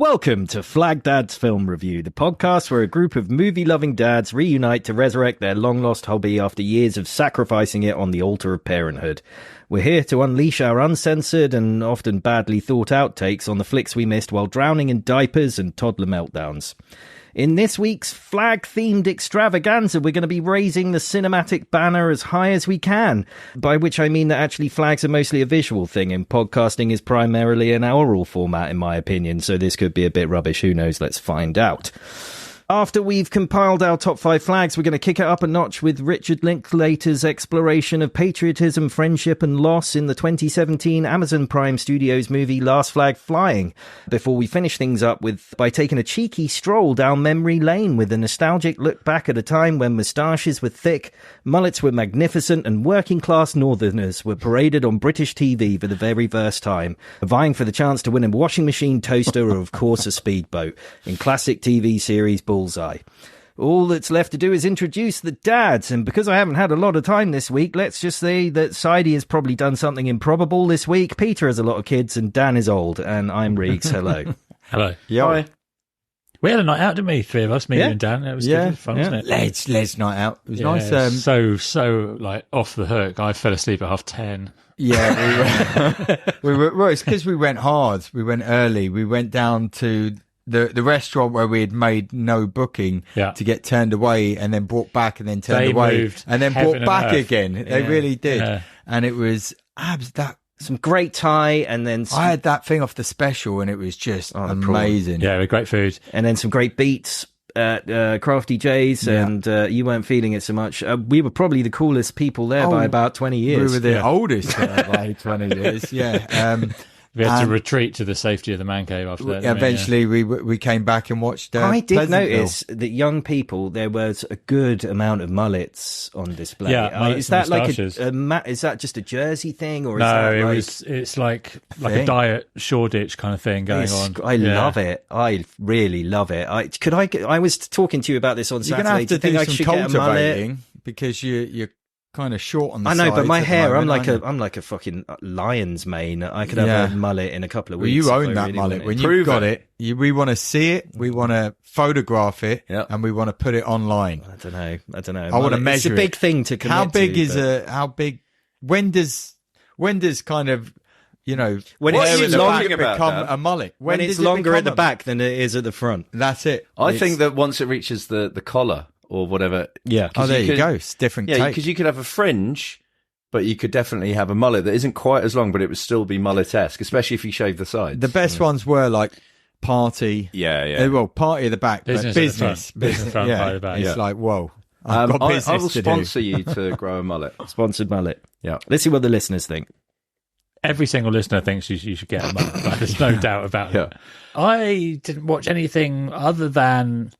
Welcome to Flag Dad's Film Review, the podcast where a group of movie-loving dads reunite to resurrect their long-lost hobby after years of sacrificing it on the altar of parenthood. We're here to unleash our uncensored and often badly thought-out takes on the flicks we missed while drowning in diapers and toddler meltdowns. In this week's flag-themed extravaganza, we're going to be raising the cinematic banner as high as we can, by which I mean that actually flags are mostly a visual thing, and podcasting is primarily an oral format, in my opinion, so this could be a bit rubbish. Who knows? Let's find out. After we've compiled our top 5 flags, we're going to kick it up a notch with Richard Linklater's exploration of patriotism, friendship and loss in the 2017 Amazon Prime Studios movie Last Flag Flying, before we finish things up by taking a cheeky stroll down memory lane with a nostalgic look back at a time when moustaches were thick, mullets were magnificent and working-class northerners were paraded on British TV for the very first time, vying for the chance to win a washing machine, toaster or, of course, a speedboat in classic TV series Bullseye. All that's left to do is introduce the dads, and because I haven't had a lot of time this week, let's just say that Sidey has probably done something improbable this week. Peter has a lot of kids, and Dan is old, and I'm Riggs. Hello. Hello. Yo. Hi. We had a night out, didn't we? 3 of us, me, you and Dan. It was good. It was fun, wasn't it? Let's night out. It was nice. So like off the hook. I fell asleep at 10:30. Yeah, well, it's because we went hard. We went early. We went down to the restaurant where we had made no booking to get turned away, and then brought back, and then turned away, and then brought back again. They really did, and it was some great Thai, and then I had that thing off the special, and it was just amazing. Yeah, with great food, and then some great beats at Crafty J's, and you weren't feeling it so much. We were probably the coolest people there by about 20 years. We were the oldest by 20 years. Yeah. We had to retreat to the safety of the man cave after that. Eventually, we came back and watched. I did notice that young people, there was a good amount of mullets on display. Yeah, is that like is that just a Jersey thing, or is that it's like a diet Shoreditch kind of thing going on. I love it. I really love it. I was talking to you about this on Saturday. You're gonna have to do I some should get a mullet because you're kind of short on the I know, but my hair, I'm moment, like a fucking lion's mane. I could have a mullet in a couple of weeks. Well, you own that mullet. When you've got it, we want to see it, we want to photograph it, and we want to put it online. I don't know. I want to measure it. It's a big thing to commit How big to, how big, when does kind of, when it's longer become a mullet? When it's longer at the back than it is at the front. That's it. I think that once it reaches the collar, or whatever. Yeah. Oh, there you go. It's different. Yeah, because you could have a fringe, but you could definitely have a mullet that isn't quite as long, but it would still be mullet-esque, especially if you shave the sides. The best ones were like party. Yeah. Well, party at the back, business but business. Business front, party at the back. It's like, whoa. I've got business I will to sponsor you to grow a mullet. Sponsored mullet. Yeah. Let's see what the listeners think. Every single listener thinks you should get a mullet. Like, there's no doubt about it. I didn't watch anything other than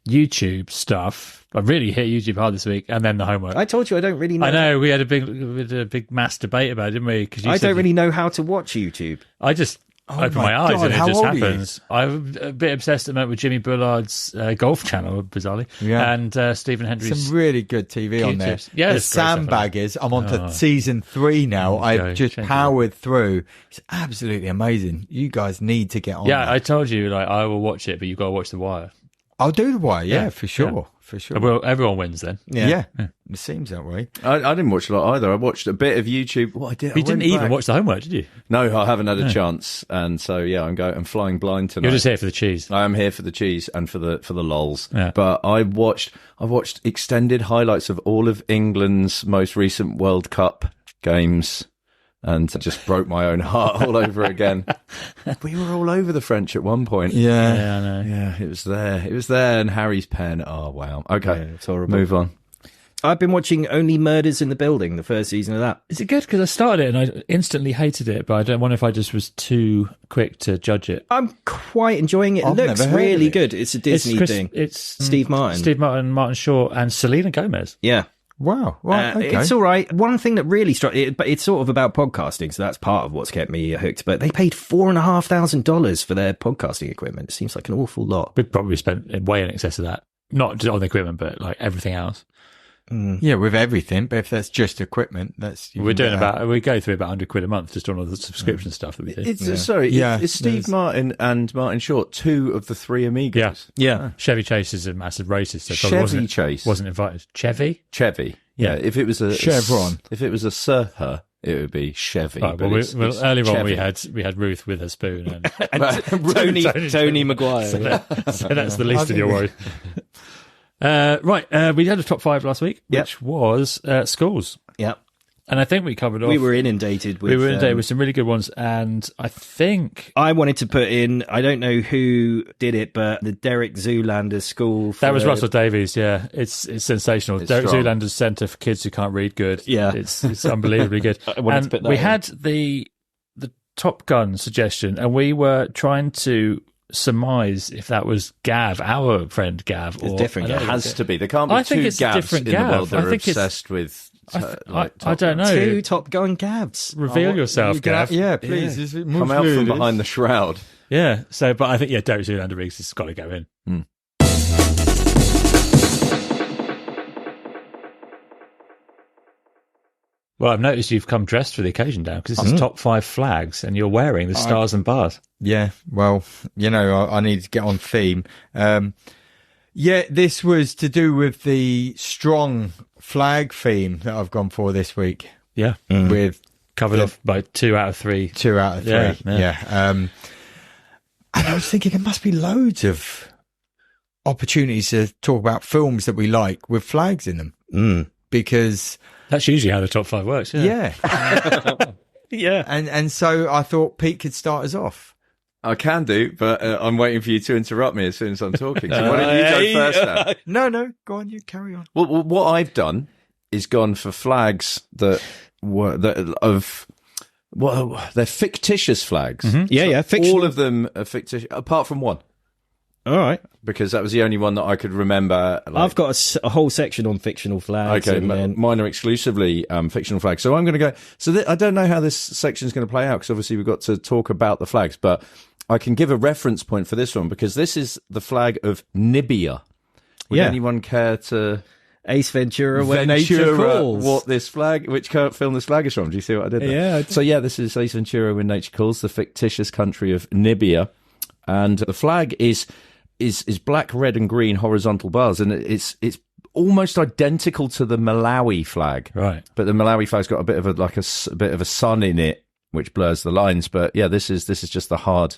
YouTube stuff. I really hit YouTube hard this week, and then the homework. I told you I don't really know. I know we had a big mass debate about it, didn't we? Because I don't really know how to watch YouTube. I just open my eyes and it how just old happens. I'm a bit obsessed at the moment with Jimmy Bullard's golf channel, bizarrely, and Stephen Hendry's. Some really good TV on there. Yeah, the Sandbaggers. I'm on to season 3 now. I've just powered through. It's absolutely amazing. You guys need to get on. Yeah, that. I told you, I will watch it, but you've got to watch The Wire. I'll do The Wire, for sure. Yeah. For sure. Well, everyone wins then. Yeah. It seems that way. I didn't watch a lot either. I watched a bit of YouTube. What I did, You didn't even watch the homework, did you? No, I haven't had a chance, and so I'm flying blind tonight. You're just here for the cheese. I am here for the cheese and for the lols. Yeah. But I watched extended highlights of all of England's most recent World Cup games. And just broke my own heart all over again. We were all over the French at one point. Yeah, I know. Yeah, it was there. And Harry's pen. Oh, wow. Okay, it's horrible. Move on. I've been watching Only Murders in the Building, the first season of that. Is it good? Because I started it and I instantly hated it, but I don't wonder if I just was too quick to judge it. I'm quite enjoying it. It looks really good. It's a Disney thing. It's Steve Martin, Martin Short, and Selena Gomez. Yeah. Wow. Right, okay. It's all right. One thing that really struck it, but it's sort of about podcasting, so that's part of what's kept me hooked. But they paid $4,500 for their podcasting equipment. It seems like an awful lot. We'd probably spent way in excess of that. Not just on the equipment, but like everything else. Yeah, with everything. But if that's just equipment, that's we go through about £100 a month just on all the subscription stuff that we do. It's Steve Martin and Martin Short, 2 of the 3 Amigos. Yeah. Chevy Chase is a massive racist. So Chevy Chase wasn't invited. Chevy. Yeah. If it was a Chevron, if it was a Sirha, it would be Chevy. Right, earlier on we had Ruth with her spoon and Tony Maguire. So that's the least of your worries. We had a top 5 last week, which was schools. Yeah. And I think we covered off. We were inundated with some really good ones. And I think I wanted to put in, I don't know who did it, but the Derek Zoolander School. That was Russell Davies. Yeah. It's sensational. Derek strong. Zoolander's Centre for Kids Who Can't Read Good. Yeah. It's unbelievably good. I wanted to put that we in. had the Top Gun suggestion, and we were trying to surmise if that was Gav, our friend Gav. It's different. It has to be. There can't be I think 2 it's Gavs different in Gav. the world that I are think it's- obsessed with. I don't know. 2 Top Gun Gavs. Reveal yourself, Gav. Yeah, please. Come out from behind the shroud. Yeah. So, but I think Derek Zoolander Riggs has got to go in. Well, I've noticed you've come dressed for the occasion, Dan, because this is top 5 flags, and you're wearing the stars and bars. Yeah, well, I need to get on theme. This was to do with the strong flag theme that I've gone for this week. Yeah. With Covered off by 2 out of 3. 2 out of 3. Yeah. And I was thinking there must be loads of opportunities to talk about films that we like with flags in them. Because that's usually how the top 5 works. Yeah. Yeah. And so I thought Pete could start us off. I can do, but I'm waiting for you to interrupt me as soon as I'm talking. So why don't you go first now? No, go on, you carry on. Well, what I've done is gone for flags they're fictitious flags. Mm-hmm. Fictional. All of them are fictitious, apart from one. All right. Because that was the only one that I could remember. I've got a whole section on fictional flags. Okay, mine are exclusively fictional flags. So I'm going to go. So I don't know how this section is going to play out, because obviously we've got to talk about the flags, but I can give a reference point for this one, because this is the flag of Nibia. Would anyone care to... Ace Ventura, When Nature Calls. Which film this flag is from? Do you see what I did there? Yeah. So this is Ace Ventura, When Nature Calls, the fictitious country of Nibia. And the flag is black, red, and green horizontal bars, and it's almost identical to the Malawi flag, right? But the Malawi flag's got a bit of a sun in it, which blurs the lines. But this is just the hard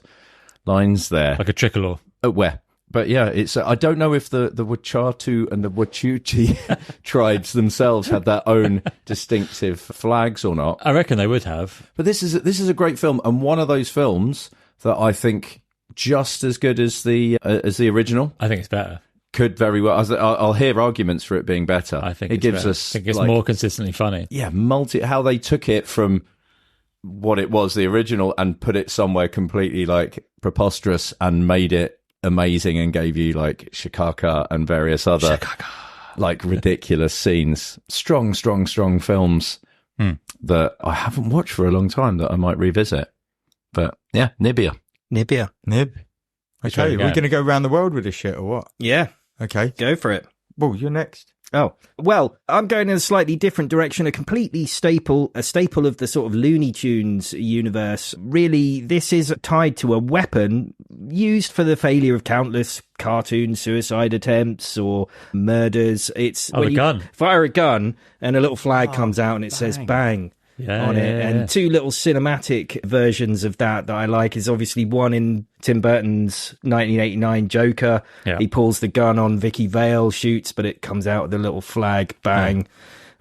lines there, like a tricolor. Where? But it's. I don't know if the Wachatu and the Wachuchi tribes themselves had their own distinctive flags or not. I reckon they would have. But this is a great film, and one of those films that I think just as good as the original. I think it's better. Could very well. I'll hear arguments for it being better. I think it gives better. us. I think it's more consistently funny. Yeah, how they took it from what it was, the original, and put it somewhere completely preposterous and made it amazing, and gave you Shikaka and various other ridiculous scenes. Strong films that I haven't watched for a long time that I might revisit. But Nibia. Nib. Okay, we're going to go around the world with this shit, or what? Yeah. Okay. Go for it. Well, you're next. Oh, well, I'm going in a slightly different direction, a staple of the sort of Looney Tunes universe. Really, this is tied to a weapon used for the failure of countless cartoon suicide attempts or murders. It's when you gun. Fire a gun and a little flag comes out and it says bang. On it. And 2 little cinematic versions of that I like is obviously one in Tim Burton's 1989 Joker. He pulls the gun on Vicky Vale, shoots, but it comes out with a little flag bang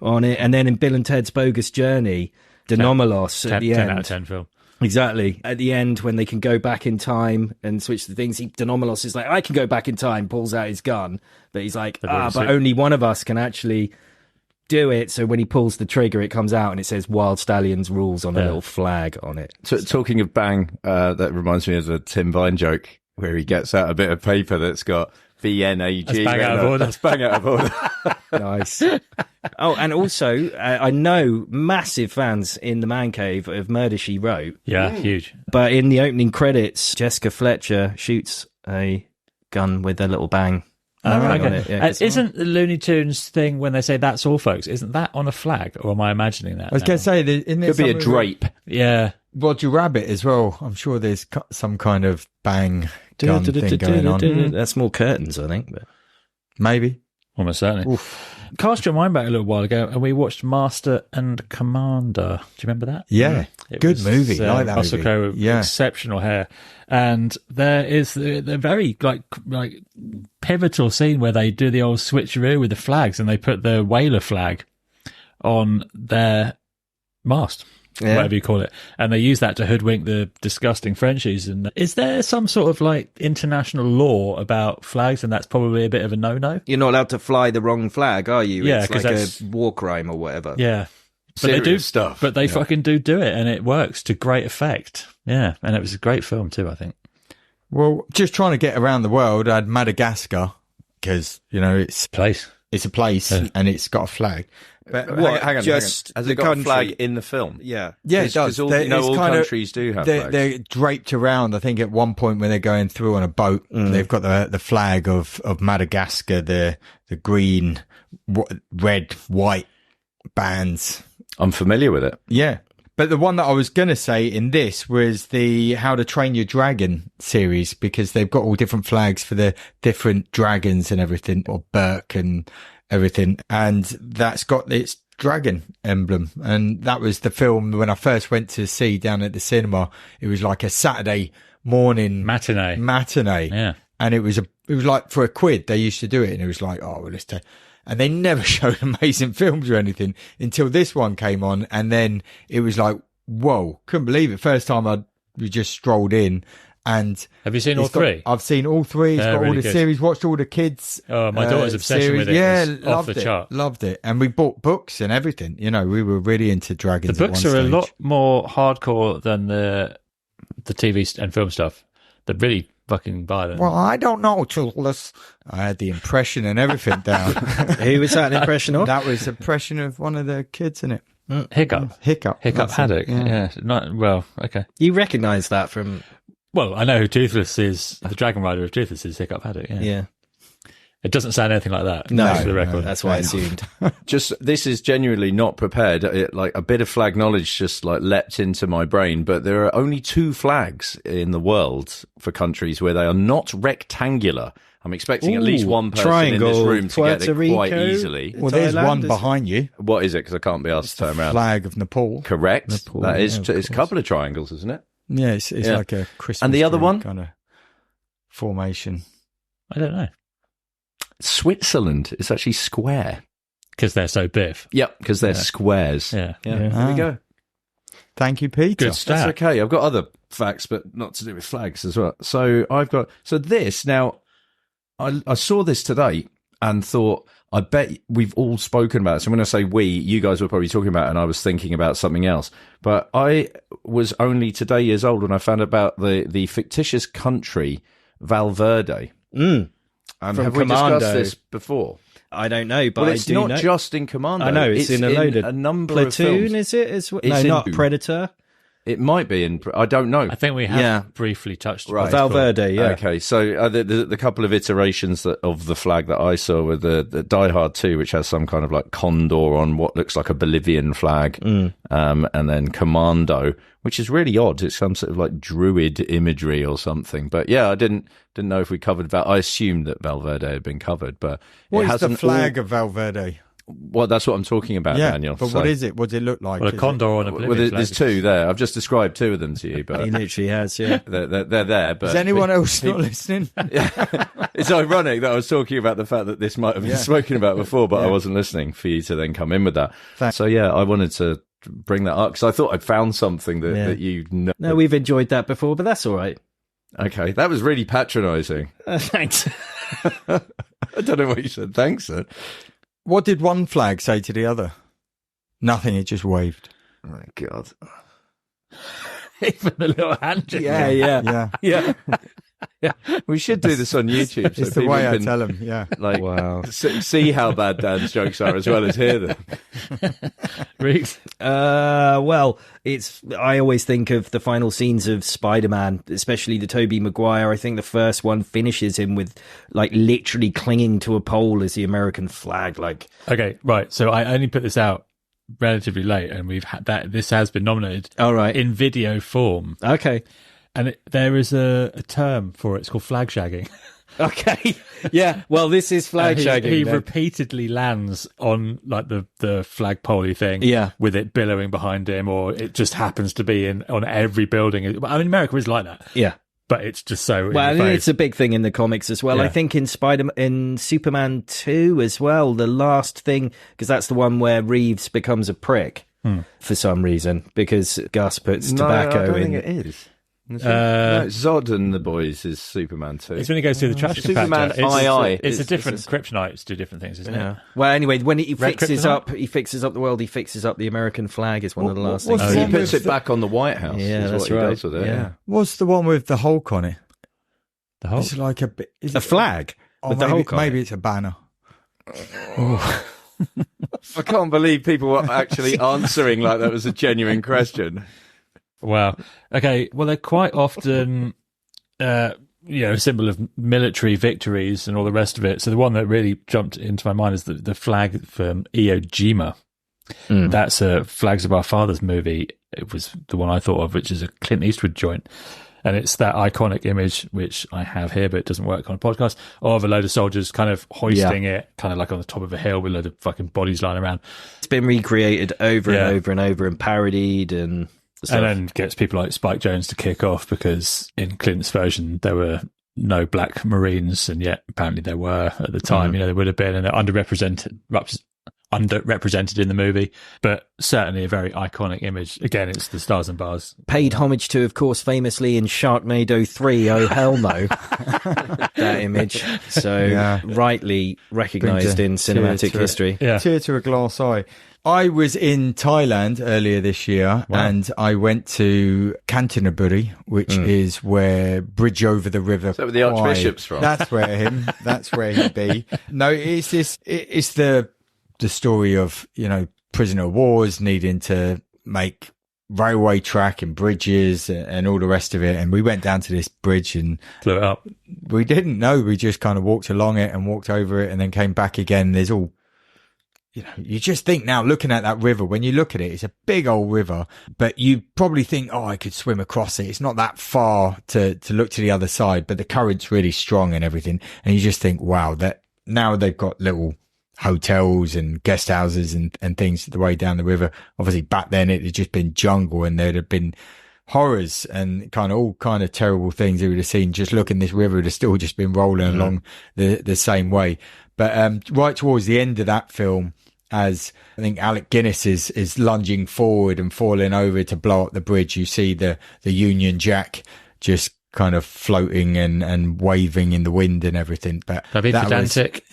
on it. And then in Bill and Ted's Bogus Journey, Denomalos at the end. 10 out of 10 film. Exactly. At the end, when they can go back in time and switch the things, Denomalos is like, I can go back in time, pulls out his gun. But he's like, but only one of us can actually do it. So when he pulls the trigger, it comes out and it says Wild Stallions rules on a little flag on it. Talking of bang, that reminds me of the Tim Vine joke where he gets out a bit of paper that's got VNAG. That's bang out of order. That's bang out of order. Nice. Oh, and also, I know massive fans in the Man Cave of Murder, She Wrote. Yeah, huge. But in the opening credits, Jessica Fletcher shoots a gun with a little bang flag okay. on it. Yeah, Isn't the Looney Tunes thing when they say "that's all, folks"? Isn't that on a flag, or am I imagining that? I was going to say, Could be a drape. Yeah. Roger Rabbit as well. I'm sure there's some kind of bang gun thing going on. That's more curtains, I think. But Maybe. Almost certainly. Cast your mind back a little while ago, and we watched Master and Commander. Do you remember that? Yeah, good movie. Like that Russell movie. Crowe with exceptional hair, and there is the very like pivotal scene where they do the old switcheroo with the flags, and they put the whaler flag on their mast. Yeah. Whatever you call it, and they use that to hoodwink the disgusting Frenchies. And is there some sort of like international law about flags, and that's probably a bit of a no-no? You're not allowed to fly the wrong flag, are you? Yeah, it's like a war crime or whatever. Yeah, but serious they do stuff. But they fucking do it, and it works to great effect. Yeah, and it was a great film too, I think. Well, just trying to get around the world, I had Madagascar because it's a place, and it's got a flag. But what, hang on. Has it got a flag in the film? Yeah, it does. All countries do have flags. They're draped around. I think at one point when they're going through on a boat, they've got the flag of Madagascar, the green, red, white bands. I'm familiar with it. Yeah. But the one that I was going to say in this was the How to Train Your Dragon series, because they've got all different flags for the different dragons and everything, or Berk and everything. And that's got its dragon emblem. And that was the film when I first went to see down at the cinema. It was like a Saturday morning matinee. Yeah. And it was like for £1 they used to do it. And it was like, oh, well, let's take. And they never showed amazing films or anything until this one came on. And then it was like, whoa, couldn't believe it. First time we just strolled in. And have you seen all three? I've seen all three. It's got really all the good. series, watched all the kids. Oh, my daughter's obsession series. with it. Yeah, off the chart. Loved it. And we bought books and everything. We were really into dragons. The books are a lot more hardcore than the TV and film stuff. They're really fucking violent. Well, I don't know, Charles. I had the impression and everything down. Who was that an impression of? That was an impression of one of the kids in it. Hiccup Haddock. Yeah. Okay. You recognise that from? Well, I know who Toothless is. The Dragon Rider of Toothless is Hiccup Haddock. Yeah. It doesn't sound anything like that. No, for the record. That's what I assumed. This is genuinely not prepared. Like a bit of flag knowledge just like leapt into my brain, but there are only 2 flags in the world for countries where they are not rectangular. I'm expecting at least one person in this room to get it quite easily. Well, there's one behind you. What is it? Because I can't be asked to turn around. Flag of Nepal. Correct. Nepal, that is. It's a couple of triangles, isn't it? Yeah, it's like a Christmas. And the other one? Kind of formation. I don't know. Switzerland is actually square. Because they're so biff. Yep, because they're squares. Yeah. There we go. Thank you, Peter. Good stuff. That's okay. I've got other facts, but not to do with flags as well. So this now, I saw this today and thought, I bet we've all spoken about it. So when I say we, you guys were probably talking about it, and I was thinking about something else. But I was only today years old when I found about the fictitious country Valverde. Have we discussed this before? I don't know, but it's not just in Commando. I know it's in a load of a number Platoon. of films. Is it? No, not Predator. It might be in. I don't know. I think we have briefly touched on Valverde. Yeah. Okay, so the couple of iterations of the flag that I saw were the Die Hard 2, which has some kind of like condor on what looks like a Bolivian flag, and then Commando, which is really odd. It's some sort of like druid imagery or something. But yeah, I didn't know if we covered that. I assumed that Valverde had been covered, but what is the flag of Valverde? Well, that's what I'm talking about, Daniel. But what is it? What does it look like? Well, a condor on a Bolivian flag. There's 2 there. I've just described 2 of them to you, but he literally has. Yeah, they're there. But is anyone else not listening? It's ironic that I was talking about the fact that this might have been spoken about before, but I wasn't listening for you to then come in with that. Thanks. So I wanted to bring that up because I thought I'd found something that you know. No, we've enjoyed that before, but that's all right. Okay, that was really patronising. Thanks. I don't know what you said. Thanks, sir. What did one flag say to the other? Nothing. It just waved. Oh my God. Even the little hand. Yeah. We should do this on YouTube. It's so the way people I can, tell them, yeah. Like, Wow. see how bad Dan's jokes are as well as hear them. Reeks. Well, I always think of the final scenes of Spider-Man, especially the Tobey Maguire. I think the first one finishes him with like literally clinging to a pole as the American flag. Like, Okay, right. So I only put this out relatively late, and we've had that. This has been nominated all right. in video form, Okay. and there is a term for it. It's called flag shagging. Okay. Yeah. Well, this is flag shagging. He then. repeatedly lands on like the flagpole thing, Yeah. with it billowing behind him, or it just happens to be on every building. I mean, America is like that, Yeah. but it's just so. Well, in your it's a big thing in the comics as well. Yeah. I think in Superman 2 as well, the last thing, because that's the one where Reeves becomes a prick for some reason, because Gus puts tobacco I don't in. think it is. No, it's Zod and the Boys is Superman 2. It's when he goes through the trash Superman compactor. II. It's a different kryptonites do different things, isn't it? Well, anyway, when he Red fixes kryptonite? up the world, he fixes up the American flag is one of the last what's things. the He one puts with it back on the White House. Yeah, is that's what he right. does with it. Yeah. What's the one with the Hulk on it? The whole. It's like a bit. A flag with the Hulk on maybe it. it's a banner. I can't believe people were actually answering like that was a genuine question. Wow. Okay. Well, they're quite often, a symbol of military victories and all the rest of it. So the one that really jumped into my mind is the flag from Iwo Jima. That's a Flags of Our Fathers movie. It was the one I thought of, which is a Clint Eastwood joint. And it's that iconic image, which I have here, but it doesn't work on a podcast, of a load of soldiers kind of hoisting it, kind of like on the top of a hill with a load of fucking bodies lying around. It's been recreated over and over and over and parodied and stuff. And then gets people like Spike Jonze to kick off, because in Clint's version, there were no black Marines, and yet apparently there were at the time. There would have been, and they're underrepresented in the movie, but certainly a very iconic image. Again, it's the stars and bars. Paid homage to, of course, famously in Sharknado 3, Oh Hell No, that image. So rightly recognised in cinematic history. Yeah. Tear to a glass eye. I was in Thailand earlier this year, and I went to Kanchanaburi, which is where Bridge Over the River. Is that where the Archbishop's from? That's where he'd be. No, it's the story of, prisoner of wars needing to make railway track and bridges and all the rest of it. And we went down to this bridge and Blew it up. we didn't know. We just kind of walked along it and walked over it and then came back again. There's all, you just think now, looking at that river, when you look at it, it's a big old river, but you probably think, oh, I could swim across it. It's not that far to look to the other side, but the current's really strong and everything. And you just think, wow, that now they've got little hotels and guest houses and things the way down the river. Obviously back then it had just been jungle, and there'd have been horrors and all kind of terrible things you would have seen. Just looking, this river would have still just been rolling along the same way. But right towards the end of that film, as I think Alec Guinness is lunging forward and falling over to blow up the bridge, you see the Union Jack just kind of floating and waving in the wind and everything. But That'd be pedantic.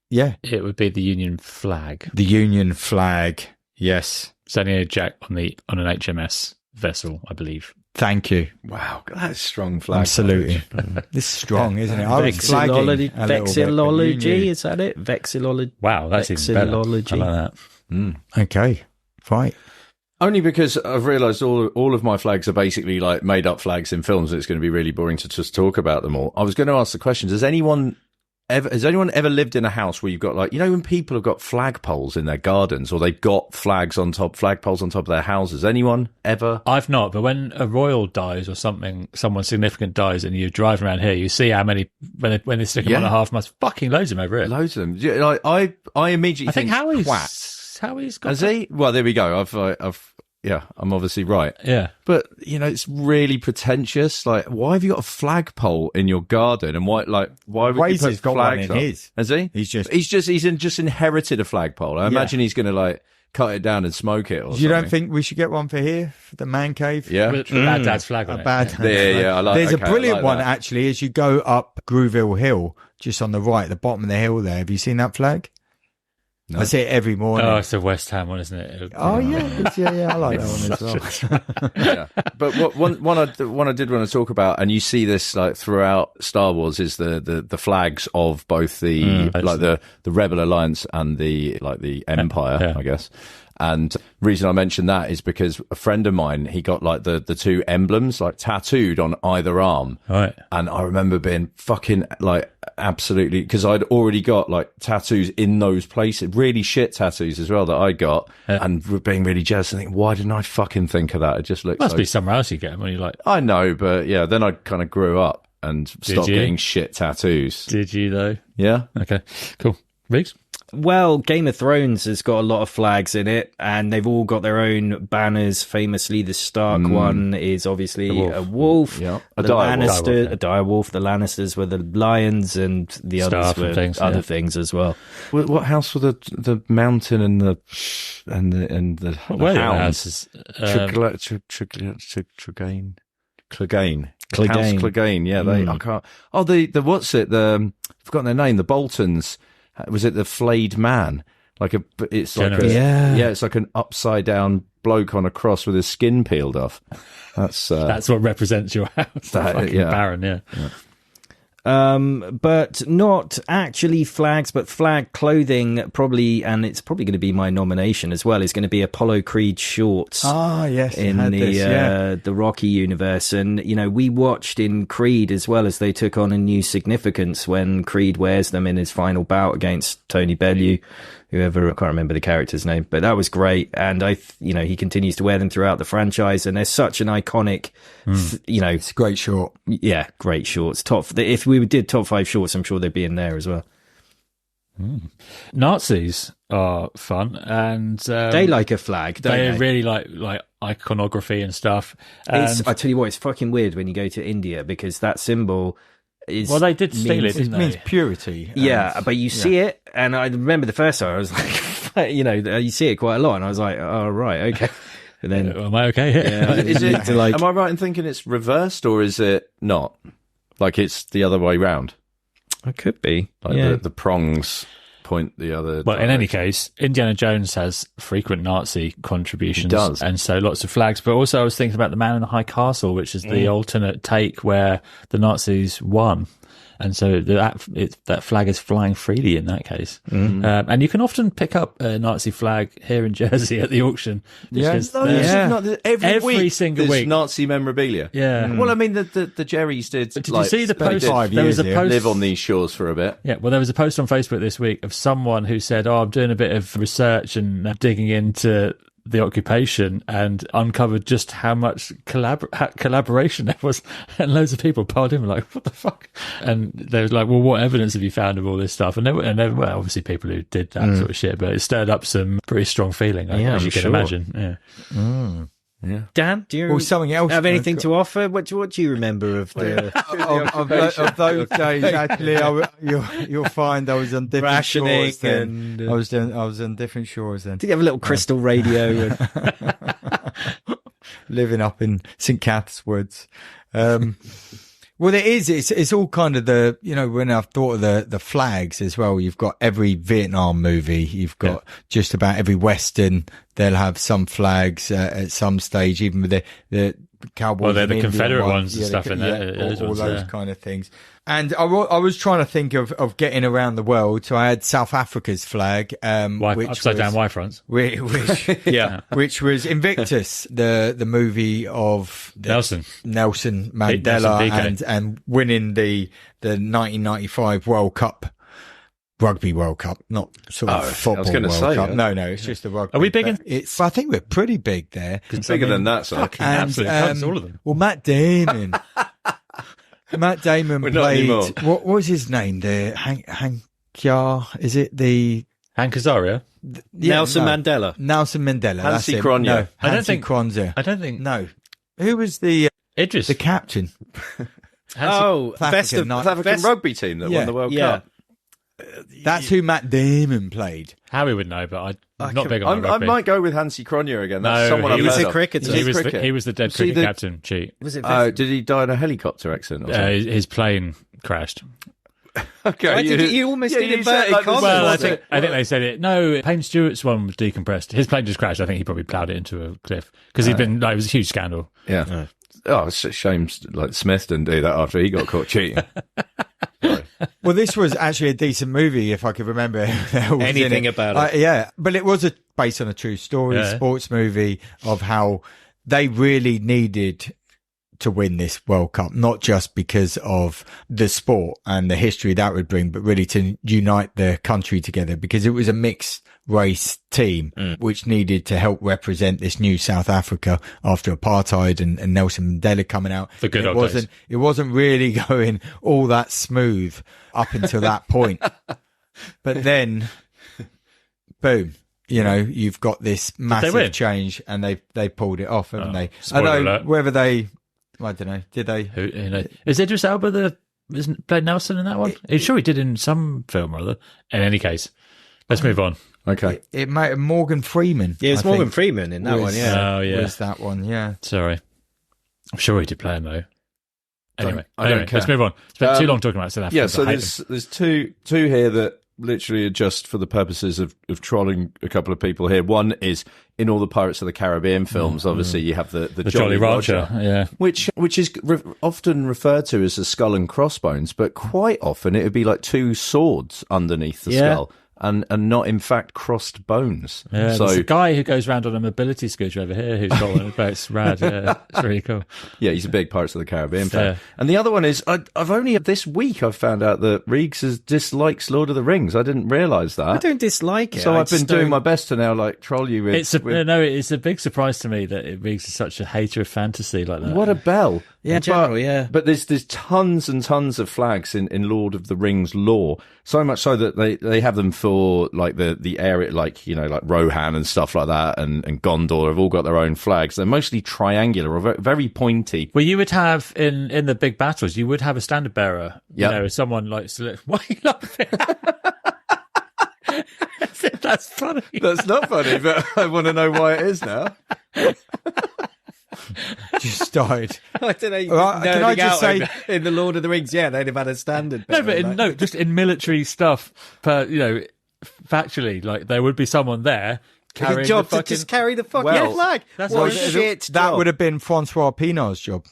Yeah. It would be the Union flag. The Union flag. Yes. Sending a Jack on an HMS vessel, I believe. Thank you. Wow, that's strong flag. Absolutely. This is strong, isn't it? I was flagging Vexillology, is that it? Vexillology. Wow, that's even better. I like that. Okay. Right. Only because I've realised all of my flags are basically like made up flags in films, and it's going to be really boring to just talk about them all. I was going to ask the question, has anyone ever lived in a house where you've got when people have got flagpoles in their gardens, or they've got flagpoles on top of their houses? Anyone ever? I've not, but when a royal dies or someone significant dies, and you drive around here, you see how many when they stick them on a half mast, fucking loads of them over here. Loads of them. Yeah, I immediately think Howie's got. Has he? Well, there we go. I'm obviously right. Yeah. But, it's really pretentious. Like, why have you got a flagpole in your garden? And why would you put got flags one in up? his. Has he? He's just inherited a flagpole. I imagine he's going to, cut it down and smoke it or something. You don't think we should get one for here, for the man cave? Yeah. With Bad Dad's flag on it. Yeah, I like. There's a brilliant like one, that. actually, as you go up Grooville Hill, just on the right, the bottom of the hill there. Have you seen that flag? I see it every morning. Oh, it's a West Ham one, isn't it? Oh, yeah, I like that one as well. Yeah. But one I did want to talk about, and you see this like throughout Star Wars, is the flags of both the the Rebel Alliance and the Empire, I guess. And the reason I mention that is because a friend of mine, he got like the two emblems like tattooed on either arm. Right. And I remember being fucking like absolutely, because I'd already got like tattoos in those places, really shit tattoos as well that I got, and being really jealous and thinking, why didn't I fucking think of that? It just looks Must be somewhere else you get them when you're like. I know, but yeah, then I kind of grew up and stopped getting shit tattoos. Did you though? Yeah. Okay, cool. Riggs? Well, Game of Thrones has got a lot of flags in it, and they've all got their own banners. Famously, the Stark one is obviously a wolf. Yeah. A dire wolf. The Lannisters were the lions, and the others were other things as well. What house were the mountain and the hounds? Clegane. House Clegane. Yeah, I can't. Oh, the what's it? I've forgotten their name. The Boltons. Was it the flayed man? It's like an upside down bloke on a cross with his skin peeled off. That's what represents your house. Baron, yeah. But not actually flags, but flag clothing probably, and it's probably going to be my nomination as well, is going to be Apollo Creed shorts. Ah, yes. In the Rocky universe. And, we watched in Creed as well as they took on a new significance when Creed wears them in his final bout against Tony Bellew, whoever, I can't remember the character's name, but that was great. And he continues to wear them throughout the franchise, and they're such an iconic, it's a great short. Yeah, great shorts. If we did top 5 shorts, I'm sure they'd be in there as well. Nazis are fun, and they like a flag. They really like iconography and stuff. And I tell you what, it's fucking weird when you go to India, because that symbol is. Well, they did steal it. It means purity. Yeah, but you see it, and I remember the first time I was like, you see it quite a lot, and I was like, oh right, okay. And then, am I okay here? Yeah, is it? Am I right in thinking it's reversed, or is it not? Like it's the other way round? It could be. Like the prongs point the other. Well, in any case, Indiana Jones has frequent Nazi contributions. He does. And so lots of flags. But also I was thinking about the Man in the High Castle, which is the alternate take where the Nazis won. And so that flag is flying freely in that case. And you can often pick up a Nazi flag here in Jersey at the auction. Every single week. Nazi memorabilia. Yeah. Well, I mean, the Jerrys did. Did you see the post? There was a post. Live on these shores for a bit. Yeah. Well, there was a post on Facebook this week of someone who said, I'm doing a bit of research and digging into the occupation, and uncovered just how much collaboration there was, and loads of people piled in like, what the fuck? And they was like, well, what evidence have you found of all this stuff? And there were obviously people who did that sort of shit, but it stirred up some pretty strong feeling, as you can imagine. Yeah. Dan, do you something else have anything to offer? What do you remember of the of those days? Actually, you'll find I was on different rationing shores then. I was on different shores then. Did you have a little crystal radio? Living up in St. Cath's Woods. Well, it's all kind of when I've thought of the flags as well, you've got every Vietnam movie, you've got just about every Western, they'll have some flags at some stage, even with the cowboys. Well, they're the Confederate ones and stuff in there. All those kind of things. And I was trying to think of getting around the world. So I had South Africa's flag, which upside down Y fronts, which was Invictus, the movie of Nelson Mandela, and winning the 1995 Rugby World Cup, not sort of football World Cup. No, it's just the rugby. Are we big? I think we're pretty big there. It's bigger than that, so absolutely all of them. Well, Matt Damon. Matt Damon played. What was his name? The Hank Is it the Hank Azaria? Nelson Mandela. Nelson Mandela. Hansi Cronje. No, Cronje. I don't think. No. Who was the Idris? The captain. South African rugby team that won the World Cup. That's who Matt Damon played. Harry would know, but I'm not big on I rugby. might go with Hansi Cronje again. That's someone he was a cricketer. He was the dead cricket captain. Cheat. Was it? Did he die in a helicopter accident? His plane crashed. Okay, I think you almost did inverted commas. Well, I think they said it. No, Payne Stewart's one was decompressed. His plane just crashed. I think he probably ploughed it into a cliff because it was a huge scandal. Yeah. Oh, it's a shame like Smith didn't do that after he got caught cheating. Well, this was actually a decent movie, if I could remember anything about it. Yeah, but it was based on a true story, sports movie of how they really needed to win this World Cup, not just because of the sport and the history that would bring, but really to unite the country together, because it was a mixed race team which needed to help represent this new South Africa after apartheid and Nelson Mandela coming out. The good old days. It wasn't really going all that smooth up until that point. But then, boom. You know, you've got this massive change, and they pulled it off, haven't they? Although whether they, I don't know, did they? Is Idris Elba isn't played Nelson in that one? Sure, he did in some film or other. In any case, let's move on. Okay, it might have Morgan Freeman. Yeah, it's Morgan Freeman in that one. Yeah, oh yeah, was that one? Yeah, sorry, I'm sure he did play him though. Anyway, I don't care. Let's move on. Spent too long talking about South Africa. Yeah, so there's two here that literally are just for the purposes of trolling a couple of people here. One is in all the Pirates of the Caribbean films, obviously you have the Jolly Roger, yeah, which is often referred to as a skull and crossbones, but quite often it would be like two swords underneath the skull. And not in fact crossed bones. Yeah, so there's a guy who goes around on a mobility scooter over here who's got one. It's rad. Yeah, it's really cool. Yeah, he's a big Pirates of the Caribbean fan. And the other one is I've only this week I've found out that Reegs dislikes Lord of the Rings. I didn't realise that. I don't dislike it. So I've been doing my best to now troll you with. It's a big surprise to me that Reegs is such a hater of fantasy like that. What a bell. Yeah, general, But there's tons and tons of flags in Lord of the Rings lore. So much so that they have them for like the area, like, you know, like Rohan and stuff like that, and Gondor have all got their own flags. They're mostly triangular or very pointy. Well, you would have in the big battles, you would have a standard bearer. You know, someone like why are you laughing? That's funny. That's not funny, but I want to know why it is now. Just died. I don't know. Can I just say, in the Lord of the Rings, they'd have had a standard. No, but just in military stuff, factually, like there would be someone there carrying job the fucking... to just carry the fucking flag. That's what shit. That would have been Francois Pienaar's job.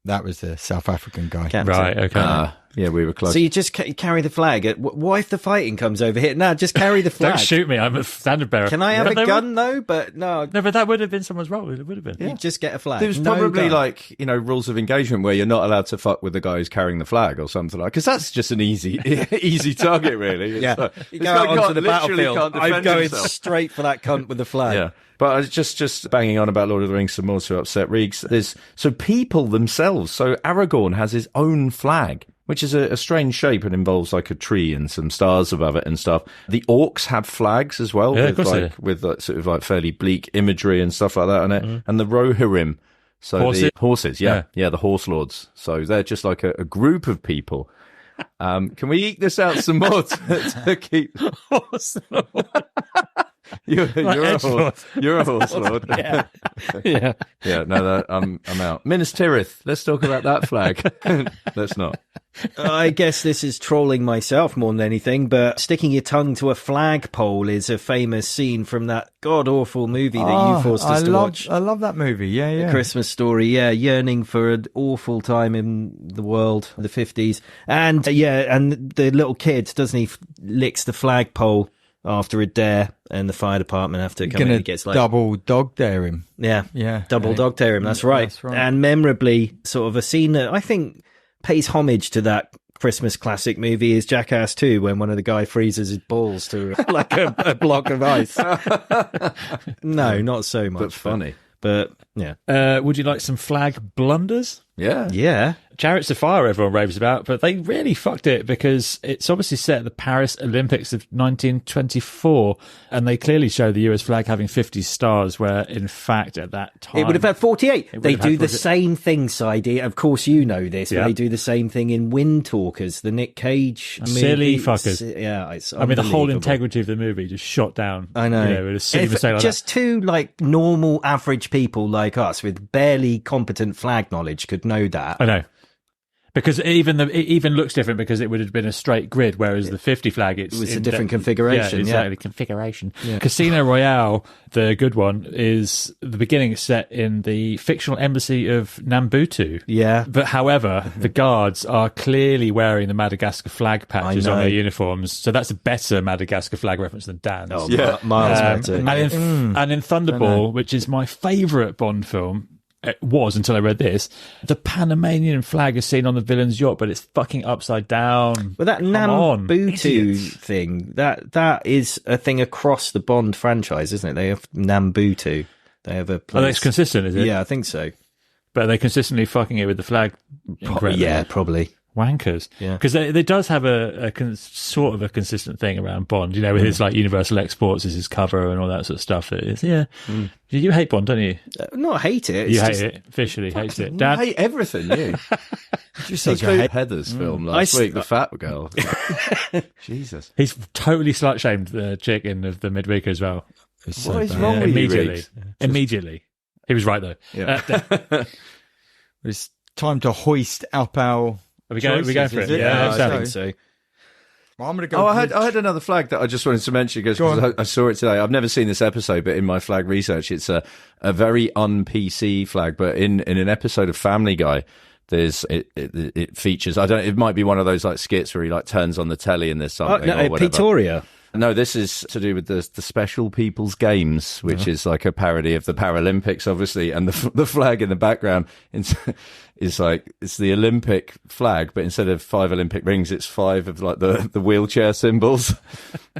That was the South African guy. Captain. Right, okay. Yeah, we were close. So you just carry the flag. What if the fighting comes over here? No, just carry the flag. Don't shoot me. I'm a standard bearer. Can I have a gun, though? But no. No, but that would have been someone's role. It would have been. Yeah. You just get a flag. There was probably rules of engagement where you're not allowed to fuck with the guy who's carrying the flag or something like, because that's just an easy target, really. It's you go out onto the battlefield. I'm going straight for that cunt with the flag. Yeah. But I was just banging on about Lord of the Rings some more to upset Reegs. So people themselves. So Aragorn has his own flag, which is a strange shape and involves like a tree and some stars above it and stuff. The orcs have flags as well, with sort of like fairly bleak imagery and stuff like that on it. And the Rohirrim, so the horses, yeah, the horse lords. So they're just like a group of people. Can we eke this out some more to keep Horse lord. You're a horse lord. Yeah. No, I'm out. Minas Tirith. Let's talk about that flag. Let's not. I guess this is trolling myself more than anything, but sticking your tongue to a flagpole is a famous scene from that god-awful movie that you forced us to watch. I love that movie, yeah. A Christmas Story, yearning for an awful time in the world, the 50s. And, and the little kid, doesn't he, licks the flagpole after a dare, and the fire department have to come in and gets like... double dog dare him. Yeah. Double dog dare him, that's right. And memorably, sort of a scene that I think pays homage to that Christmas classic movie is Jackass 2, when one of the guy freezes his balls to like a block of ice. No, not so much. But funny. But, yeah. Would you like some flag blunders? Yeah. Chariots of Fire everyone raves about, but they really fucked it because it's obviously set at the Paris Olympics of 1924, and they clearly show the US flag having 50 stars, where in fact at that time... It would have had 48. They do the same thing, Sidey. Of course you know this, but they do the same thing in Wind Talkers, the Nick Cage movie. Silly fuckers. Yeah, it's I mean, the whole integrity of the movie just shot down. I know. With a silly mistake like just two, like, normal, average people like us with barely competent flag knowledge could know that. I know. Because it even looks different because it would have been a straight grid, whereas the 50 flag, it was a different configuration. Yeah, exactly, configuration. Yeah. Casino Royale, the good one, is the beginning set in the fictional embassy of Nambutu. Yeah. But however, the guards are clearly wearing the Madagascar flag patches on their uniforms, so that's a better Madagascar flag reference than Dan's. Oh, yeah. Miles better. And in Thunderball, which is my favourite Bond film, it was until I read this, the Panamanian flag is seen on the villain's yacht, but it's fucking upside down. Well, that Nambutu thing, that is a thing across the Bond franchise, isn't it? They have Nambutu. They have a place. Oh, that's consistent, is it? Yeah, I think so. But are they consistently fucking it with the flag? Yeah, probably. Wankers. Yeah. Because it does have a sort of a consistent thing around Bond, you know, with his like Universal Exports as his cover and all that sort of stuff. It is, yeah. You hate Bond, don't you? Not hate it. You hate it. Officially hates it. Dan? You hate everything, you. Just like Heather's film last week, the fat girl. Jesus. He's totally slut-shamed the chick in the midweek as well. What is wrong with you, Immediately. He was right, though. Yeah. It's time to hoist up our... Are we going for it? Yeah, I think so. Well, I'm going to go. I had another flag that I just wanted to mention because I saw it today. I've never seen this episode, but in my flag research, it's a very un-PC flag. But in an episode of Family Guy, it features. It might be one of those like skits where he like turns on the telly and there's something. Or whatever. Pretoria. No, this is to do with the Special People's Games, which is like a parody of the Paralympics, obviously, and the flag in the background is like it's the Olympic flag, but instead of 5 Olympic rings, it's 5 of like the wheelchair symbols,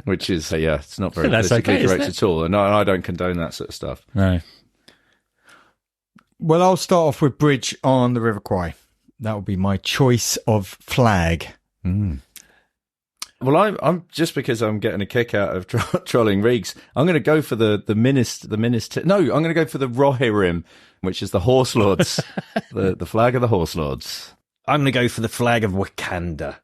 which is it's not very politically correct at all, and I don't condone that sort of stuff. No. Well, I'll start off with Bridge on the River Kwai. That will be my choice of flag. Well, I'm just because I'm getting a kick out of trolling Reeks, I'm going to go for the minister. No, I'm going to go for the Rohirrim, which is the Horse Lords, the flag of the Horse Lords. I'm going to go for the flag of Wakanda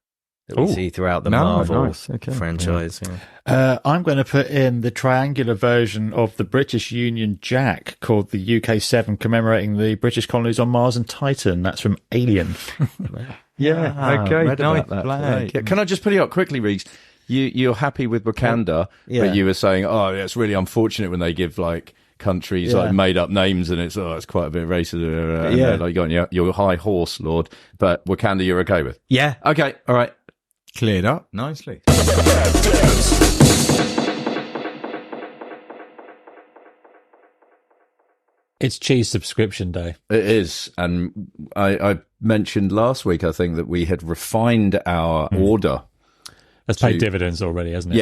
that we see throughout the Marvel franchise. Yeah. I'm going to put in the triangular version of the British Union Jack called the UK-7, commemorating the British colonies on Mars and Titan. That's from Alien. Yeah, okay. Read about that flag. Yeah. Can I just put it up quickly, Reeks? You're happy with Wakanda, but you were saying, it's really unfortunate when they give like countries like made up names, and it's quite a bit racist. Like you're high horse lord, but Wakanda you're okay with? Yeah. Okay. All right. Cleared up nicely. It's cheese subscription day. It is, and I mentioned last week, I think, that we had refined our order. That's paid dividends already, hasn't it?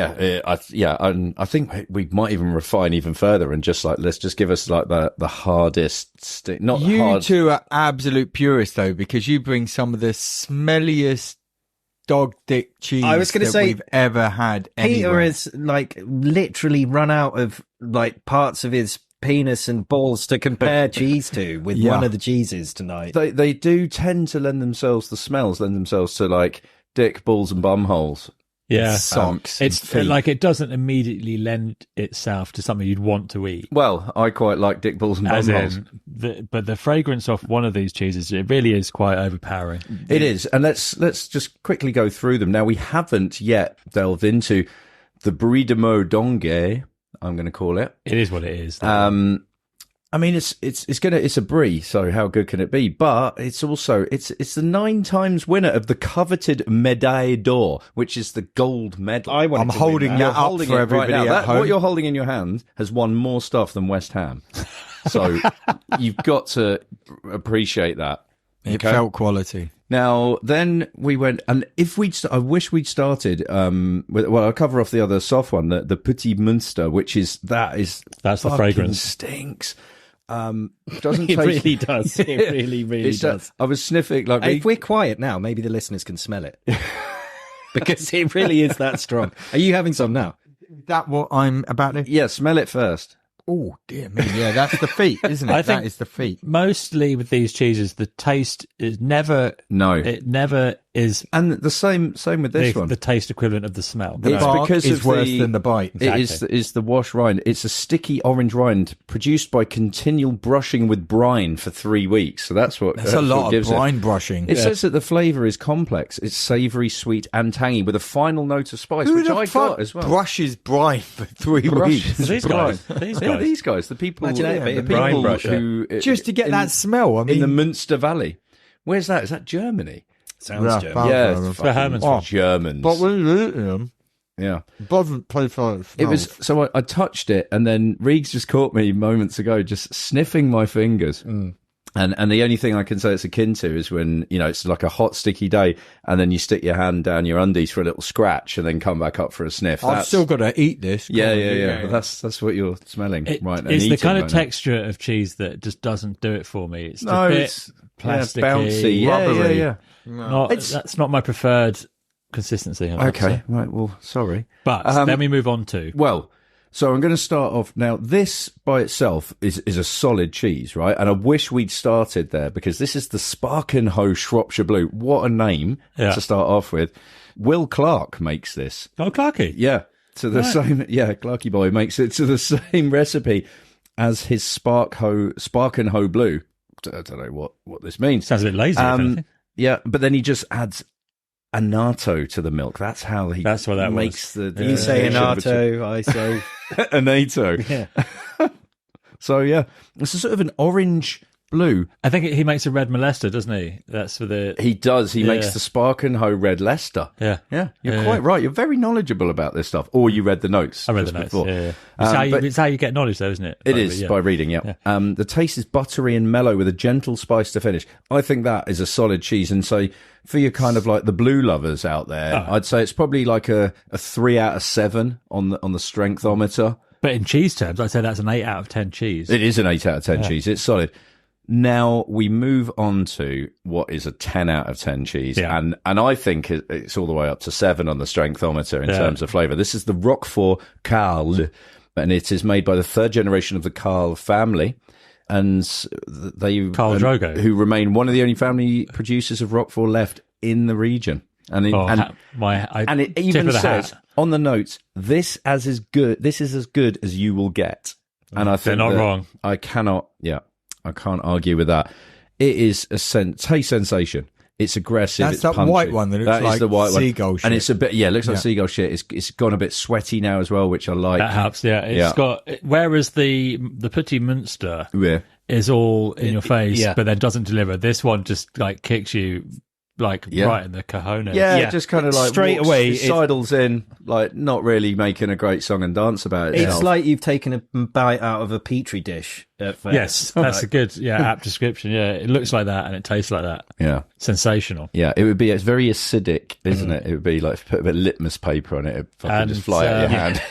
Yeah, and I think we might even refine even further and just like let's just give us like the hardest stick. Not you hard. two are absolute purists though, because you bring some of the smelliest dog dick cheese I was going to say we've ever had. Peter has like literally run out of like parts of his penis and balls to compare cheese to with one of the cheeses tonight. They do tend to lend themselves to like dick, balls, and bum holes. Yeah, socks. It's like it doesn't immediately lend itself to something you'd want to eat. Well, I quite like dick, balls, and bum holes. But the fragrance off one of these cheeses, it really is quite overpowering. It is, and let's just quickly go through them. Now, we haven't yet delved into the Brie de Meaux d'Angers, I'm going to call it. It is what it is. I mean, it's a brie, so how good can it be? But it's also it's the 9 times winner of the coveted Médaille d'Or, which is the gold medal. I'm holding that up for everybody at home. What you're holding in your hand has won more stuff than West Ham, so you've got to appreciate that. It felt quality. Now, then we went, and I wish we'd started, I'll cover off the other soft one, the Petit Münster, that's the fragrance. Stinks. Doesn't it taste... really does. It really does. I was sniffing like. If we're quiet now, maybe the listeners can smell it because it really is that strong. Are you having some now? Is that what I'm about to? Yeah, smell it first. Oh dear me! Yeah, that's the feet, isn't it? I think that is the feet. Mostly with these cheeses, the taste is never. No, it never is And the same with this one. the taste equivalent of the smell. The bark is worse than the bite. Exactly. It is the wash rind. It's a sticky orange rind produced by continual brushing with brine for 3 weeks. So that's a lot of brine brushing. It says that the flavour is complex. It's savoury, sweet, and tangy with a final note of spice, Who which the I fuck got as well. brushes brine for 3 weeks? These guys. Yeah, these guys, the people, Imagine that, the a brine people brusher. who Just to get that smell. I mean, in the Münster Valley. Where's that? Is that Germany? Sounds German. far- Yeah, far- it's where Herman's from. Germans. but when you eat them, Yeah. it doesn't taste like it It was smells. so I touched it, and then Reeks just caught me moments ago, just sniffing my fingers. And the only thing I can say it's akin to is when, it's like a hot, sticky day, and then you stick your hand down your undies for a little scratch, and then come back up for a sniff. I've still got to eat this. Yeah. But that's what you're smelling right now. It's and the eating kind of right now. texture of cheese that just doesn't do it for me. It's No, a bit it's plasticky, bouncy. Yeah. rubbery. That's not my preferred consistency. I'd have to Okay, say. right. Well, sorry. But then we move on to Well, so I'm going to start off now. This by itself is a solid cheese, right? And I wish we'd started there because this is the Sparkenho Shropshire Blue. What a name to start off with. Will Clark makes this. Oh, Clarky. Yeah, to the same. Yeah, Clarky boy makes it to the same recipe as his Sparkenho Blue. I don't know what this means. Sounds a bit lazy. If anything. Yeah, but then he just adds annatto to the milk. That's how he. That's what that makes the. You say annatto, I say annatto. yeah. So yeah, it's a sort of an orange blue. I think he makes a red molester, doesn't he? That's for the. He does. He makes the Sparkenho Red Leicester. Yeah. Yeah, you're quite right. You're very knowledgeable about this stuff. Or you read the notes. I read the just notes. before. Yeah. But It's how you get knowledge, though, isn't it? it is by reading. Yeah. The taste is buttery and mellow with a gentle spice to finish. I think that is a solid cheese. And so for your kind of like the blue lovers out there, I'd say it's probably like a 3 out of 7 on the strengthometer. But in cheese terms, I'd say that's an 8 out of 10 cheese. It is an 8 out of 10 cheese. It's solid. Now we move on to what is a 10 out of 10 cheese. Yeah. And I think it's all the way up to 7 on the strengthometer in terms of flavour. This is the Roquefort Carl, and it is made by the 3rd generation of the Carl family. And Carl Drogo, who remain one of the only family producers of Roquefort left in the region. And it even says on the notes, this is as good as you will get. And I think they're not wrong. I can't argue with that. It is a taste sensation. It's aggressive. That's it's that punchy. white one that looks like the white seagull one. shit. And it's a bit, it looks like seagull shit. It's gone a bit sweaty now as well, which I like. That helps, yeah. It's got, whereas the Petit Münster is all in your face, but then doesn't deliver. This one just like kicks you right in the cojones. Yeah, just kind of like straight away it sidles in, like not really making a great song and dance about it. It's like you've taken a bite out of a petri dish at first. Yes, that's a good apt description. Yeah, it looks like that and it tastes like that. Yeah, sensational. Yeah, it's very acidic, isn't it? It would be like if you put a bit of litmus paper on it, it'd fucking just fly out of your hand.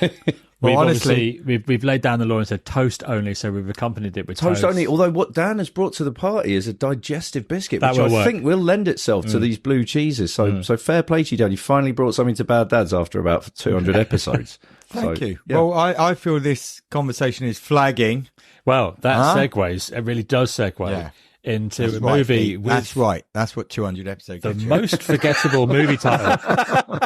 Well, honestly, we've laid down the law and said toast only, so we've accompanied it with toast only. Although what Dan has brought to the party is a digestive biscuit, which I think will lend itself to these blue cheeses. So fair play to you, Dan. You finally brought something to Bad Dads after about 200 episodes. Thank you. Yeah. Well, I feel this conversation is flagging. Well, that segues. It really does segue into a movie. That's right. That's what 200 episodes. The most forgettable movie title.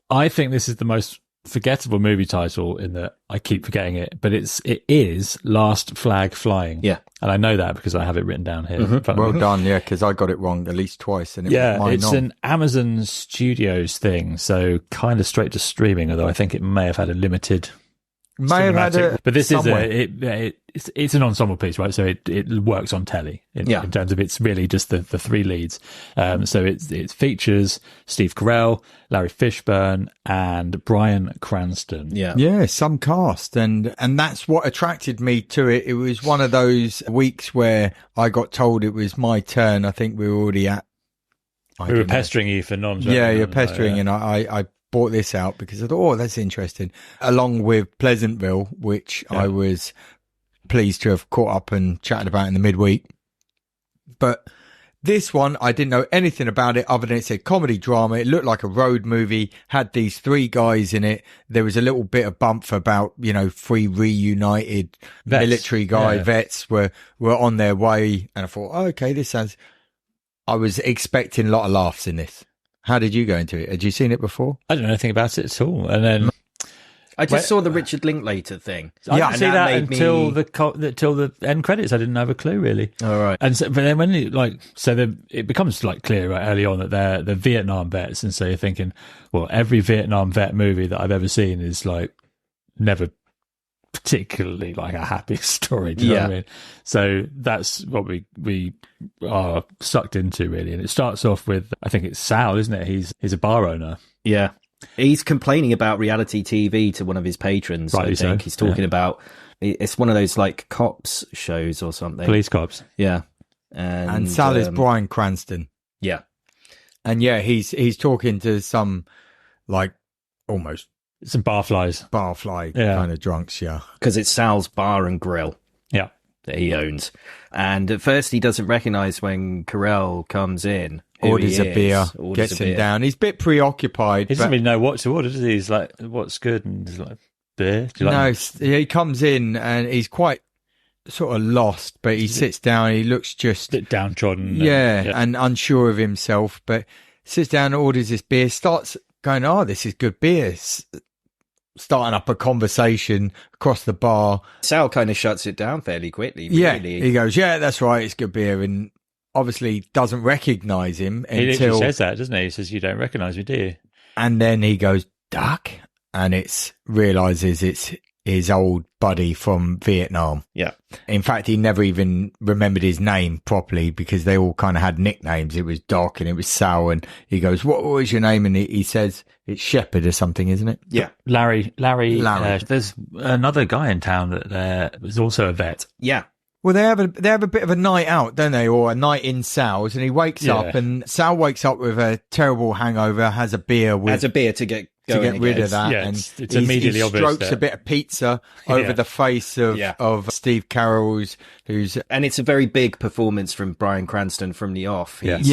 I think this is the most forgettable movie title in that I keep forgetting it, but it is Last Flag Flying. Yeah. And I know that because I have it written down here. Well done, yeah, because I got it wrong at least twice. And it's an Amazon Studios thing, so kind of straight to streaming, although I think it may have had a limited... But this it's an ensemble piece, right? So it works on telly in terms of it's really just the 3 leads. So it features Steve Carell, Larry Fishburne, and Bryan Cranston. Yeah, some cast, and that's what attracted me to it. It was one of those weeks where I got told it was my turn. I think we were already at. We were pestering you for noms. Yeah, you're pestering, and I bought this out because I thought, that's interesting. Along with Pleasantville, which I was pleased to have caught up and chatted about in the midweek. But this one, I didn't know anything about it other than it said comedy drama. It looked like a road movie, had these 3 guys in it. There was a little bit of bump about, 3 reunited military vets were on their way. And I thought, okay, this sounds... I was expecting a lot of laughs in this. How did you go into it? Had you seen it before? I don't know anything about it at all. And then I just saw the Richard Linklater thing. I didn't see that until the end credits. I didn't have a clue, really. All right. And so, but then when it becomes like clear right early on that they're Vietnam vets, and so you're thinking, well, every Vietnam vet movie that I've ever seen is like never particularly like a happy story. Do you know what I mean? So that's what we are sucked into, really. And it starts off with, I think it's Sal, isn't it? He's a bar owner. Yeah. He's complaining about reality TV to one of his patrons. Rightly I think so. He's talking about, it's one of those like cops shows or something. Police cops. Yeah. And Sal is Bryan Cranston. Yeah. And yeah, he's talking to some like almost Some barflies. barfly kind of drunks, yeah. Because it's Sal's Bar and Grill. Yeah. That he owns. And at first he doesn't recognise when Carell comes in. Orders a beer, gets him down. He's a bit preoccupied. He doesn't really know what to order, does he? He's like, what's good? And he's like, beer? Do you like he comes in and he's quite sort of lost, but he sits down. He looks just a bit downtrodden. And unsure of himself, but sits down, orders this beer, starts going, oh, this is good beer. Starting up a conversation across the bar. Sal kind of shuts it down fairly quickly. Really. Yeah, he goes, yeah, that's right, it's good beer. And obviously doesn't recognise him He until... literally says that, doesn't he? He says, you don't recognise me, do you? And then he goes, duck, and realises it's his old buddy from Vietnam. Yeah. In fact, he never even remembered his name properly because they all kind of had nicknames. It was Doc and it was Sal, and he goes, what was your name? And he says, it's Shepherd or something, isn't it? Yeah. Larry. There's another guy in town that was also a vet. Yeah. Well, they have a bit of a night out, don't they? Or a night in Sal's, and he wakes up, and Sal wakes up with a terrible hangover, has a beer to get rid of that. Yeah, and it's immediately he obvious. Strokes a bit of pizza over the face of Steve Carell's, and it's a very big performance from Bryan Cranston from the off. He's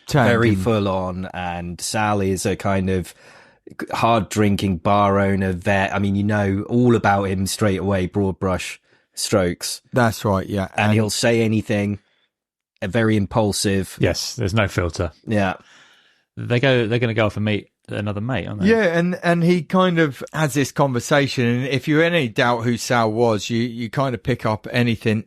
turned very full on, and Sal is a kind of hard drinking bar owner vet. I mean, you know all about him straight away, broad brush strokes. That's right, yeah. And he'll say anything, very impulsive. Yes, there's no filter. Yeah. They're going to go off and meet another mate, aren't they? Yeah, and he kind of has this conversation, and if you're in any doubt who Sal was, you kind of pick up anything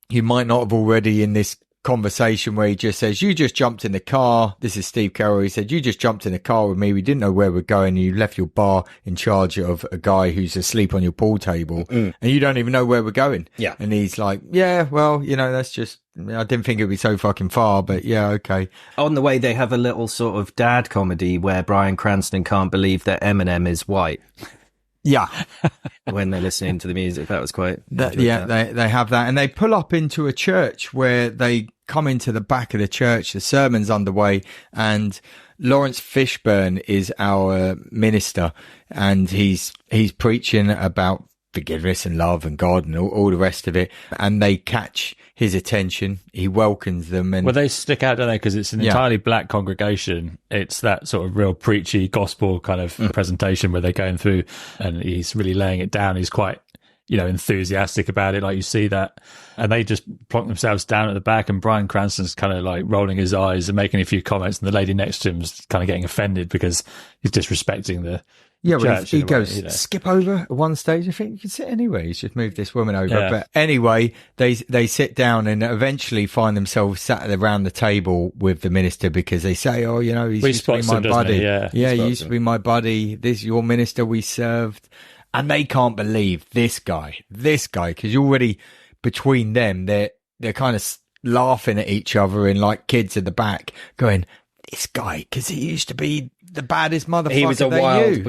you might not have already in this conversation where he just says, you just jumped in the car. This is Steve Carell. He said, you just jumped in the car with me. We didn't know where we're going. You left your bar in charge of a guy who's asleep on your pool table and you don't even know where we're going. Yeah. And he's like, yeah, well, that's just, I didn't think it'd be so fucking far, but yeah, okay. On the way, they have a little sort of dad comedy where Bryan Cranston can't believe that Eminem is white. Yeah. When they're listening to the music, that was quite... They have that. And they pull up into a church where they come into the back of the church. The sermon's underway, and Lawrence Fishburne is our minister, and he's preaching about forgiveness and love and God and all the rest of it. And they catch his attention. He welcomes them. And well, they stick out, don't they? Because it's an entirely black congregation. It's that sort of real preachy gospel kind of presentation where they're going through, and he's really laying it down. He's quite, enthusiastic about it. Like you see that, and they just plonk themselves down at the back, and Bryan Cranston's kind of like rolling his eyes and making a few comments, and the lady next to him's kind of getting offended because he's disrespecting the church. He goes, skip over at one stage. I think you can sit anywhere. He's just moved this woman over. Yeah. But anyway, they sit down and eventually find themselves sat around the table with the minister because they say, oh, he used to be my buddy. He used to be my buddy. This your minister we served. And they can't believe this guy, because already between them, they're kind of laughing at each other and like kids at the back going, this guy, because he used to be the baddest motherfucker. He was a wild,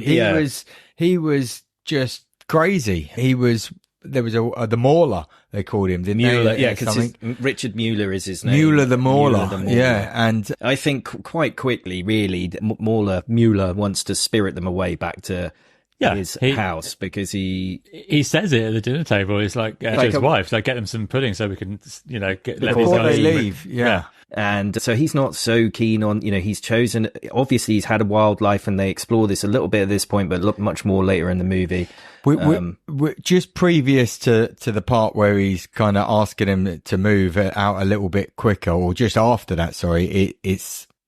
he was just crazy. There was the Mauler, they called him, didn't Mueller, they? yeah, because Richard Mueller is his name. Mueller the Mauler. Yeah, and I think quite quickly, really, Mueller wants to spirit them away back to his house because he says it at the dinner table. It's like to his wife, like, get them some pudding so we can, let before they leave. Yeah. And so he's not so keen on, he's chosen, obviously he's had a wild life, and they explore this a little bit at this point, but look much more later in the movie. We're just previous to the part where he's kind of asking him to move out a little bit quicker, or just after that, sorry,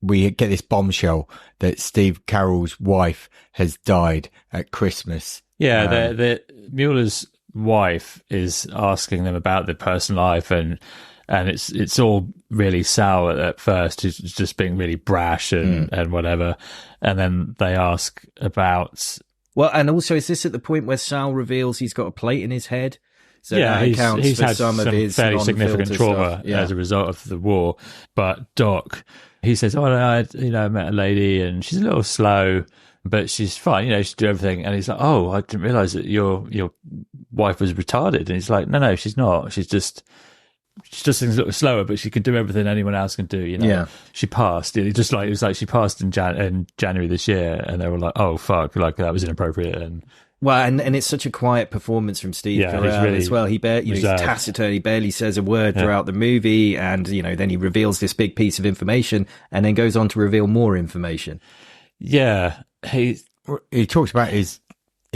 we get this bombshell that Steve Carell's wife has died at Christmas. Yeah, the Mueller's wife is asking them about their personal life, and it's all really sour at first. He's just being really brash and whatever. And then they ask about... Well, and also, is this at the point where Sal reveals he's got a plate in his head? So yeah, he's had some of his fairly significant trauma as a result of the war. But Doc, he says, I met a lady and she's a little slow, but she's fine. She do everything. And he's like, oh, I didn't realize that your wife was retarded. And he's like, no, she's not. She just things a little slower, but she can do everything anyone else can do. Yeah. She passed. It was like she passed in January this year, and they were like, oh fuck, like that was inappropriate. And well, and it's such a quiet performance from Steve Carell really as well. He's taciturn. He barely says a word throughout the movie, and then he reveals this big piece of information, and then goes on to reveal more information. Yeah, he talks about his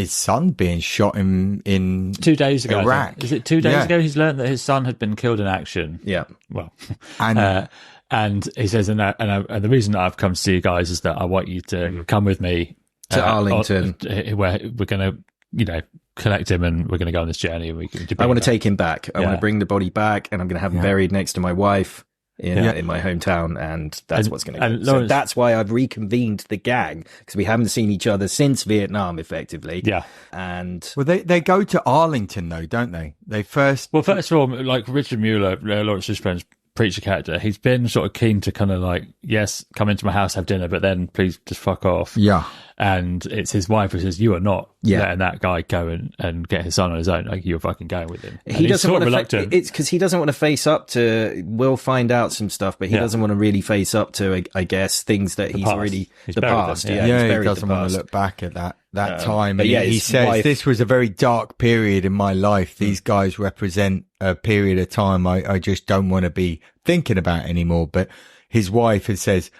son being shot in 2 days ago. Iraq. Is it 2 days ago? He's learned that his son had been killed in action. Yeah. Well, and he says, and the reason that I've come to see you guys is that I want you to come with me to Arlington, where we're going to, collect him, and we're going to go on this journey. And I want to take him back. I want to bring the body back, and I'm going to have him buried next to my wife in my hometown, and that's what's going to happen. So that's why I've reconvened the gang, because we haven't seen each other since Vietnam, effectively. Yeah. And they go to Arlington though, don't they? First of all, like Richard Mueller, Lawrence Fishburne's preacher character, he's been sort of keen to kind of like, yes, come into my house, have dinner, but then please just fuck off. Yeah. And it's his wife who says, you are not letting that guy go and get his son on his own. Like, you're fucking going with him. He doesn't want to. It's because he doesn't want to face up to. We'll find out some stuff, but he doesn't want to really face up to, I guess, things that he's already the past. He doesn't want to look back at that time. But he says this was a very dark period in my life. These guys represent a period of time I just don't want to be thinking about anymore. But his wife says,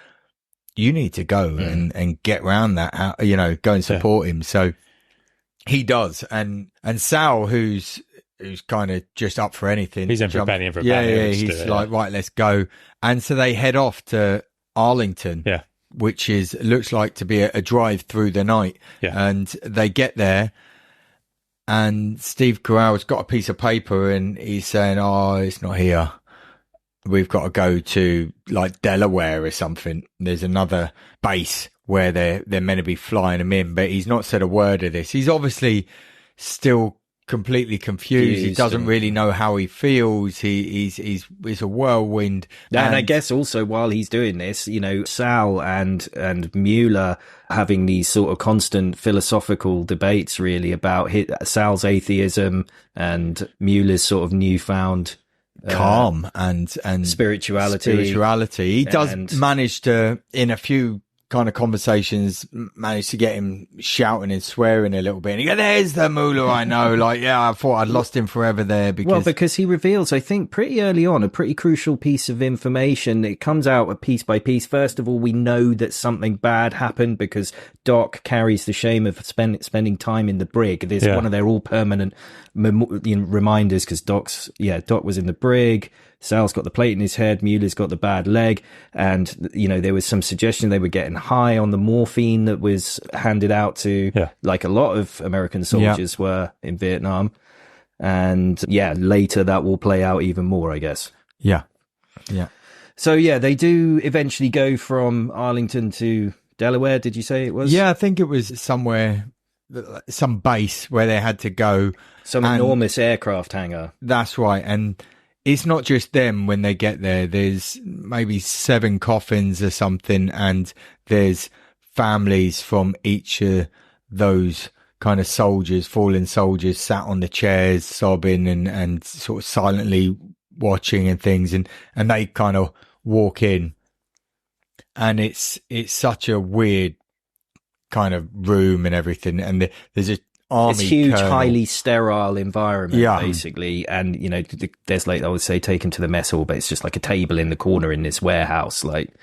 you need to go and get around that, go and support him. So he does. And Sal, who's kind of just up for anything. He's in for a penny and for a penny. Yeah, he's like, right, let's go. And so they head off to Arlington. Yeah. Which looks like to be a drive through the night. Yeah. And they get there, and Steve Carell's got a piece of paper, and he's saying, oh, it's not here. We've got to go to like Delaware or something. There's another base where they're meant to be flying him in, but he's not said a word of this. He's obviously still completely confused. He doesn't really know how he feels. He's a whirlwind. And I guess also while he's doing this, Sal and Mueller having these sort of constant philosophical debates really about Sal's atheism and Mueller's sort of newfound calm and spirituality. He does manage to, in a few kind of conversations, manage to get him shouting and swearing a little bit. And he goes, there's the Mueller I know. Like, I thought I'd lost him forever there. Because he reveals, I think, pretty early on, a pretty crucial piece of information. It comes out piece by piece. First of all, we know that something bad happened because Doc carries the shame of spending time in the brig. There's one of their all permanent reminders, because Doc was in the brig. Sal's got the plate in his head, Mueller's got the bad leg, and there was some suggestion they were getting high on the morphine that was handed out to like a lot of American soldiers were in Vietnam. And later that will play out even more, I guess. Yeah. So they do eventually go from Arlington to Delaware, did you say it was? Yeah, I think it was somewhere, some base where they had to go. Some enormous aircraft hangar. That's right. And it's not just them when they get there. There's maybe 7 coffins or something, and there's families from each of those kind of fallen soldiers, sat on the chairs, sobbing and sort of silently watching and things. And they kind of walk in, and it's such a weird kind of room and everything. And there's army. It's huge, colonel. highly sterile environment, basically. And, there's like, I would say, taken to the mess hall, but it's just like a table in the corner in this warehouse. Like,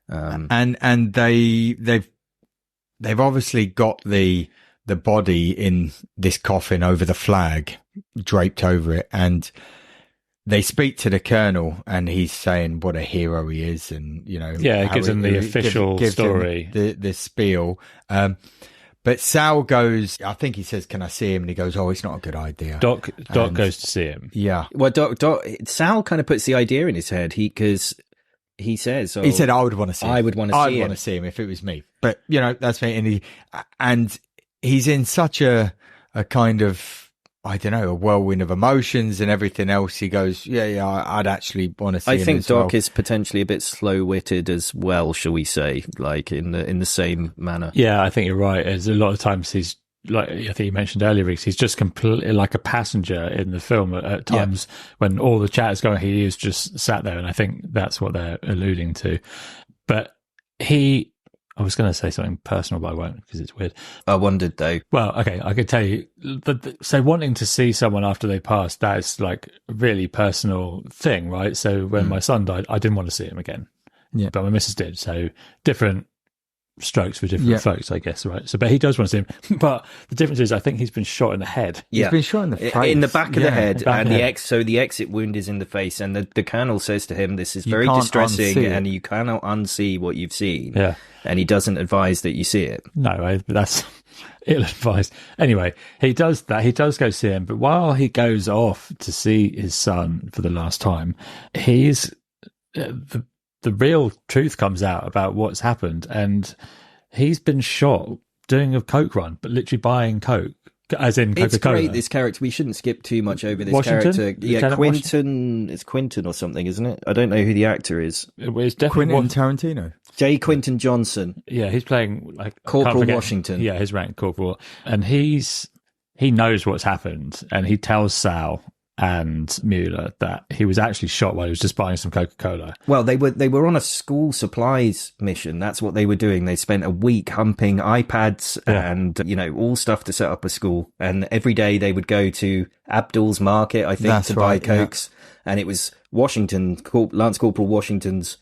and they've obviously got the body in this coffin over the flag, draped over it. And they speak to the colonel, and he's saying what a hero he is. And, it gives him the official story, the spiel. But Sal goes, I think he says, "Can I see him?" And he goes, "Oh, it's not a good idea." Doc goes to see him. Yeah. Well, Sal kind of puts the idea in his head. Because he says, he said, "I would want to see him. I would want to see him if it was me." But, that's me. And he's in such a kind of, I don't know, a whirlwind of emotions and everything else. He goes, I'd actually want to see him. I think Doc is potentially a bit slow-witted as well, shall we say, like in the same manner. Yeah, I think you're right. There's a lot of times he's, like I think you mentioned earlier, Riggs, he's just completely like a passenger in the film at times when all the chat is going, he is just sat there, and I think that's what they're alluding to. But I was going to say something personal, but I won't because it's weird. I wondered though. Well, okay, I could tell you. So wanting to see someone after they passed, that is like a really personal thing, right? So when my son died, I didn't want to see him again. Yeah. But my missus did. So different strokes for different folks, I guess, right? So, but he does want to see him. But the difference is, I think he's been shot in the head. He's been shot in the face. In the back of the head. And the exit wound is in the face. And the colonel says to him, this is very distressing and you cannot unsee what you've seen. Yeah. And he doesn't advise that you see it. No, that's ill-advised. Anyway, he does that. He does go see him. But while he goes off to see his son for the last time, he's the real truth comes out about what's happened. And he's been shot doing a Coke run, but literally buying Coke. As in Coca-Cola. It's great, this character. We shouldn't skip too much over this character. Yeah, Quentin. It's Quentin or something, isn't it? I don't know who the actor is. It's definitely Quentin Tarantino. J. Quentin Johnson. Yeah, he's playing like Corporal Washington. Yeah, his rank, Corporal. And he knows what's happened, and he tells Sal and Mueller that he was actually shot while he was just buying some Coca-Cola. Well, they were on a school supplies mission. That's what they were doing. They spent a week humping iPads and, all stuff to set up a school. And every day they would go to Abdul's Market, I think, buy Cokes. Yeah. And it was Lance Corporal Washington's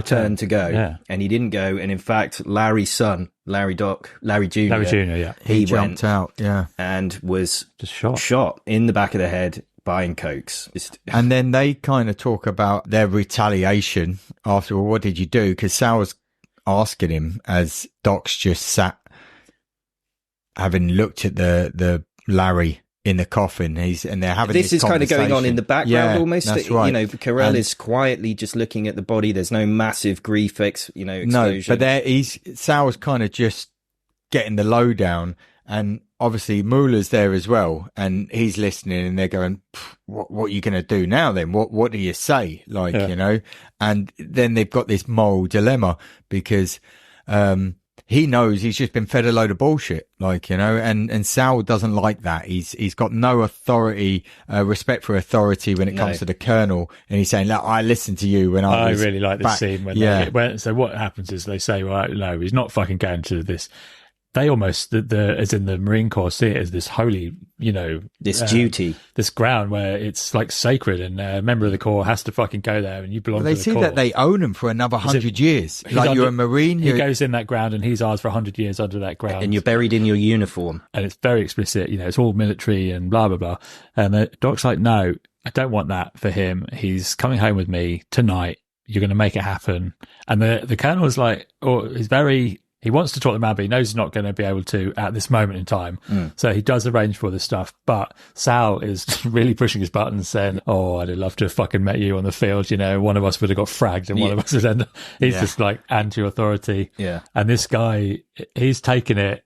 turn to go. Yeah. And he didn't go. And in fact, Larry's son, Larry Jr., he jumped out, and was just shot in the back of the head buying Cokes. And then they kind of talk about their retaliation after, well, what did you do? Because Sal was asking him as Doc's just sat, having looked at the Larry in the coffin. They're having this is kind of going on in the background almost. That's right. Carell is quietly just looking at the body. There's no massive grief explosion. No, but Sal was kind of just getting the lowdown, and obviously Mueller's there as well, and he's listening, and they're going, what are you going to do now then? What do you say? And then they've got this moral dilemma because he knows he's just been fed a load of bullshit, and Sal doesn't like that. He's got no authority, respect for authority when it comes to the colonel, and he's saying, look, I listened to you when I was really like this scene when so what happens is they say, well, no, he's not fucking going to this. They almost, as in the Marine Corps, see it as this holy, this duty, this ground where it's like sacred, and a member of the Corps has to fucking go there, and you belong to the Corps. They see that they own them for another 100 years. Like you're a Marine. He goes in that ground, and he's ours for 100 years under that ground. And you're buried in your uniform. And it's very explicit, it's all military and blah, blah, blah. And Doc's like, no, I don't want that for him. He's coming home with me tonight. You're going to make it happen. And the colonel is like, he wants to talk them out, but he knows he's not going to be able to at this moment in time. So he does arrange for all this stuff. But Sal is really pushing his buttons, saying, oh, I'd have loved to have fucking met you on the field. One of us would have got fragged and one of us would end up. He's just like anti-authority. Yeah. And this guy, he's taking it,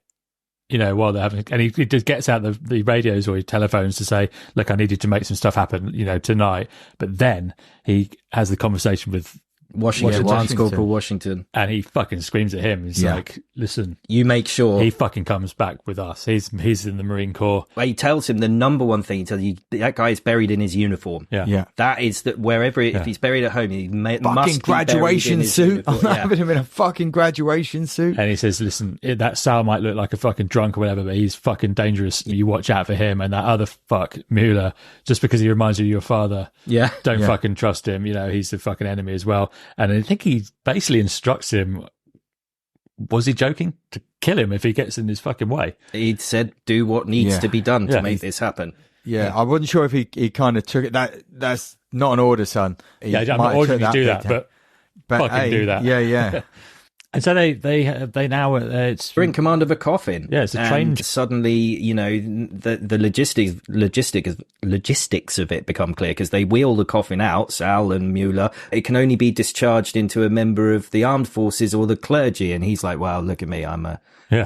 while they're having, and he just gets out the radios or he telephones to say, look, I need you to make some stuff happen, tonight. But then he has the conversation with Washington, Lance Corporal Washington. And he fucking screams at him. He's like, listen, you make sure he fucking comes back with us. He's in the Marine Corps. He tells him the number one thing. He tells you that guy is buried in his uniform. Yeah. That is that wherever, if he's buried at home, he must fucking graduation suit. I'm Yeah. having him in a fucking graduation suit. And he says, listen, that Sal might look like a fucking drunk or whatever, but he's fucking dangerous. You watch out for him. And that other fuck, Mueller, just because he reminds you of your father. Yeah. Don't fucking trust him. You know, he's the fucking enemy as well. And I think he basically instructs him, was he joking? To kill him if he gets in his fucking way. He said, do what needs to be done to make this happen. Yeah, I wasn't sure if he kind of took it. That's not an order, son. I'm not ordering you to do that, but fucking do that. Yeah. And so they now They're in command of a coffin. Yeah, it's a train. And suddenly, you know, the logistics of it become clear because they wheel the coffin out, Sal and Mueller. It can only be discharged into a member of the armed forces or the clergy. And he's like, "Wow, look at me, I'm a He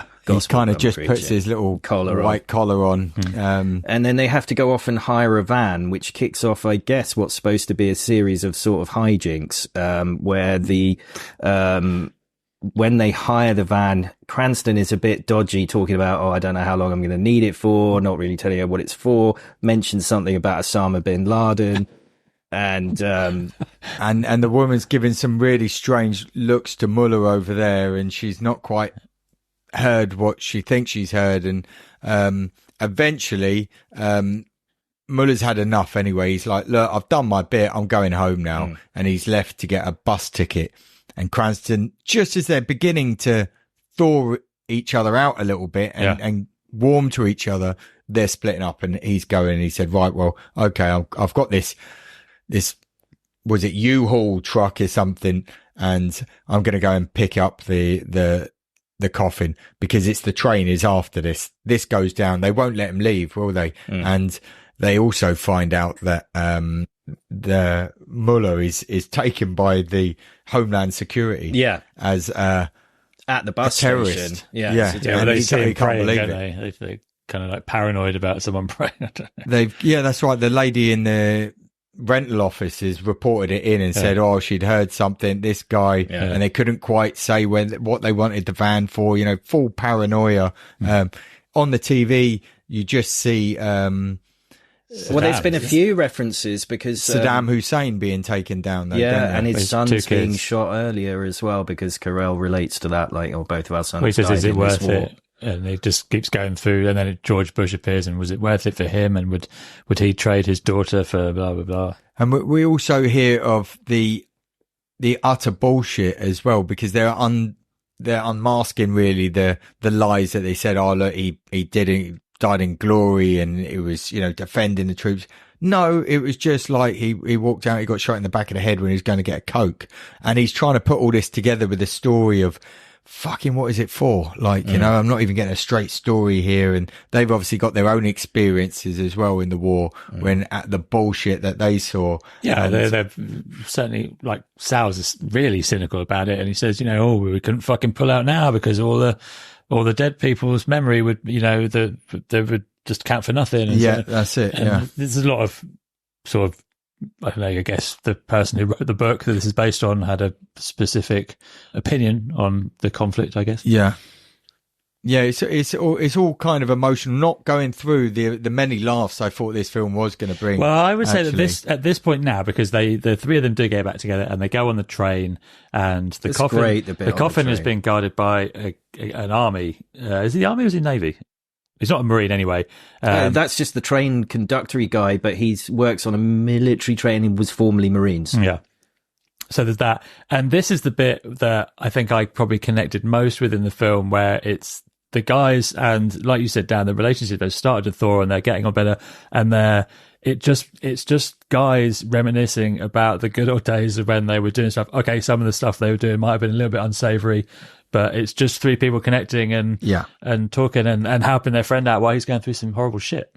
kind of just puts his little white collar on. And then they have to go off and hire a van, which kicks off, I guess, what's supposed to be a series of sort of hijinks, where when they hire the van, Cranston is a bit dodgy, talking about, I don't know how long I'm going to need it for, not really telling her what it's for, mentions something about Osama bin Laden. And and the woman's giving some really strange looks to Mueller over there, and she's not quite heard what she thinks she's heard. And eventually Muller's had enough anyway. He's like, look, I've done my bit, I'm going home now. And he's left to get a bus ticket. And Cranston, just as they're beginning to thaw each other out a little bit and warm to each other, they're splitting up. And he's going, and he said, right, well, okay, I've got this, was it U-Haul truck or something? And I'm going to go and pick up the coffin because it's the train is after this. This goes down. They won't let him leave, will they? And they also find out that, the Mueller is taken by the Homeland Security as at the bus station. Yeah. They see him can't praying, believe don't it. they kind of like paranoid about someone praying. That's right. The lady in the rental office has reported it in and said, she'd heard something, this guy, and they couldn't quite say what they wanted the van for, you know, full paranoia. On the TV, you just see, there's been a few references because Saddam Hussein being taken down, though, and his son's being shot earlier as well, because Carell relates to that, like, both of our sons. He says, died is it in worth this war. it? And it just keeps going through, and then George Bush appears, and was it worth it for him? And would he trade his daughter for blah blah blah? And we also hear of the utter bullshit as well, because they're unmasking really the lies that they said. Oh, look, he died in glory, and it was, you know, defending the troops. No, it was just like he walked out, he got shot in the back of the head when he was going to get a Coke. And he's trying to put all this together with a story of fucking what is it for? Like, you know, I'm not even getting a straight story here. And they've obviously got their own experiences as well in the war when at the bullshit that they saw. Yeah, they're certainly, like, Sal's is really cynical about it. And he says, you know, we couldn't fucking pull out now because all the dead people's memory would, you know, they would just count for nothing. And that's it. And there's a lot of sort of, I don't know, I guess the person who wrote the book that this is based on had a specific opinion on the conflict, I guess. Yeah. Yeah, it's all kind of emotional, not going through the many laughs I thought this film was going to bring. Well, I would say that at this point now, because the three of them do get back together and they go on the train, and the coffin is being guarded by an army. Is it the army or is it Navy? He's not a Marine anyway. That's just the train conductory guy, but he works on a military train and was formerly Marines. Yeah. So there's that. And this is the bit that I think I probably connected most with in the film, where it's the guys, and like you said, Dan, the relationship, they've started to thaw and they're getting on better, and it's just guys reminiscing about the good old days of when they were doing stuff. Okay, some of the stuff they were doing might have been a little bit unsavory, but it's just three people connecting and talking and helping their friend out while he's going through some horrible shit.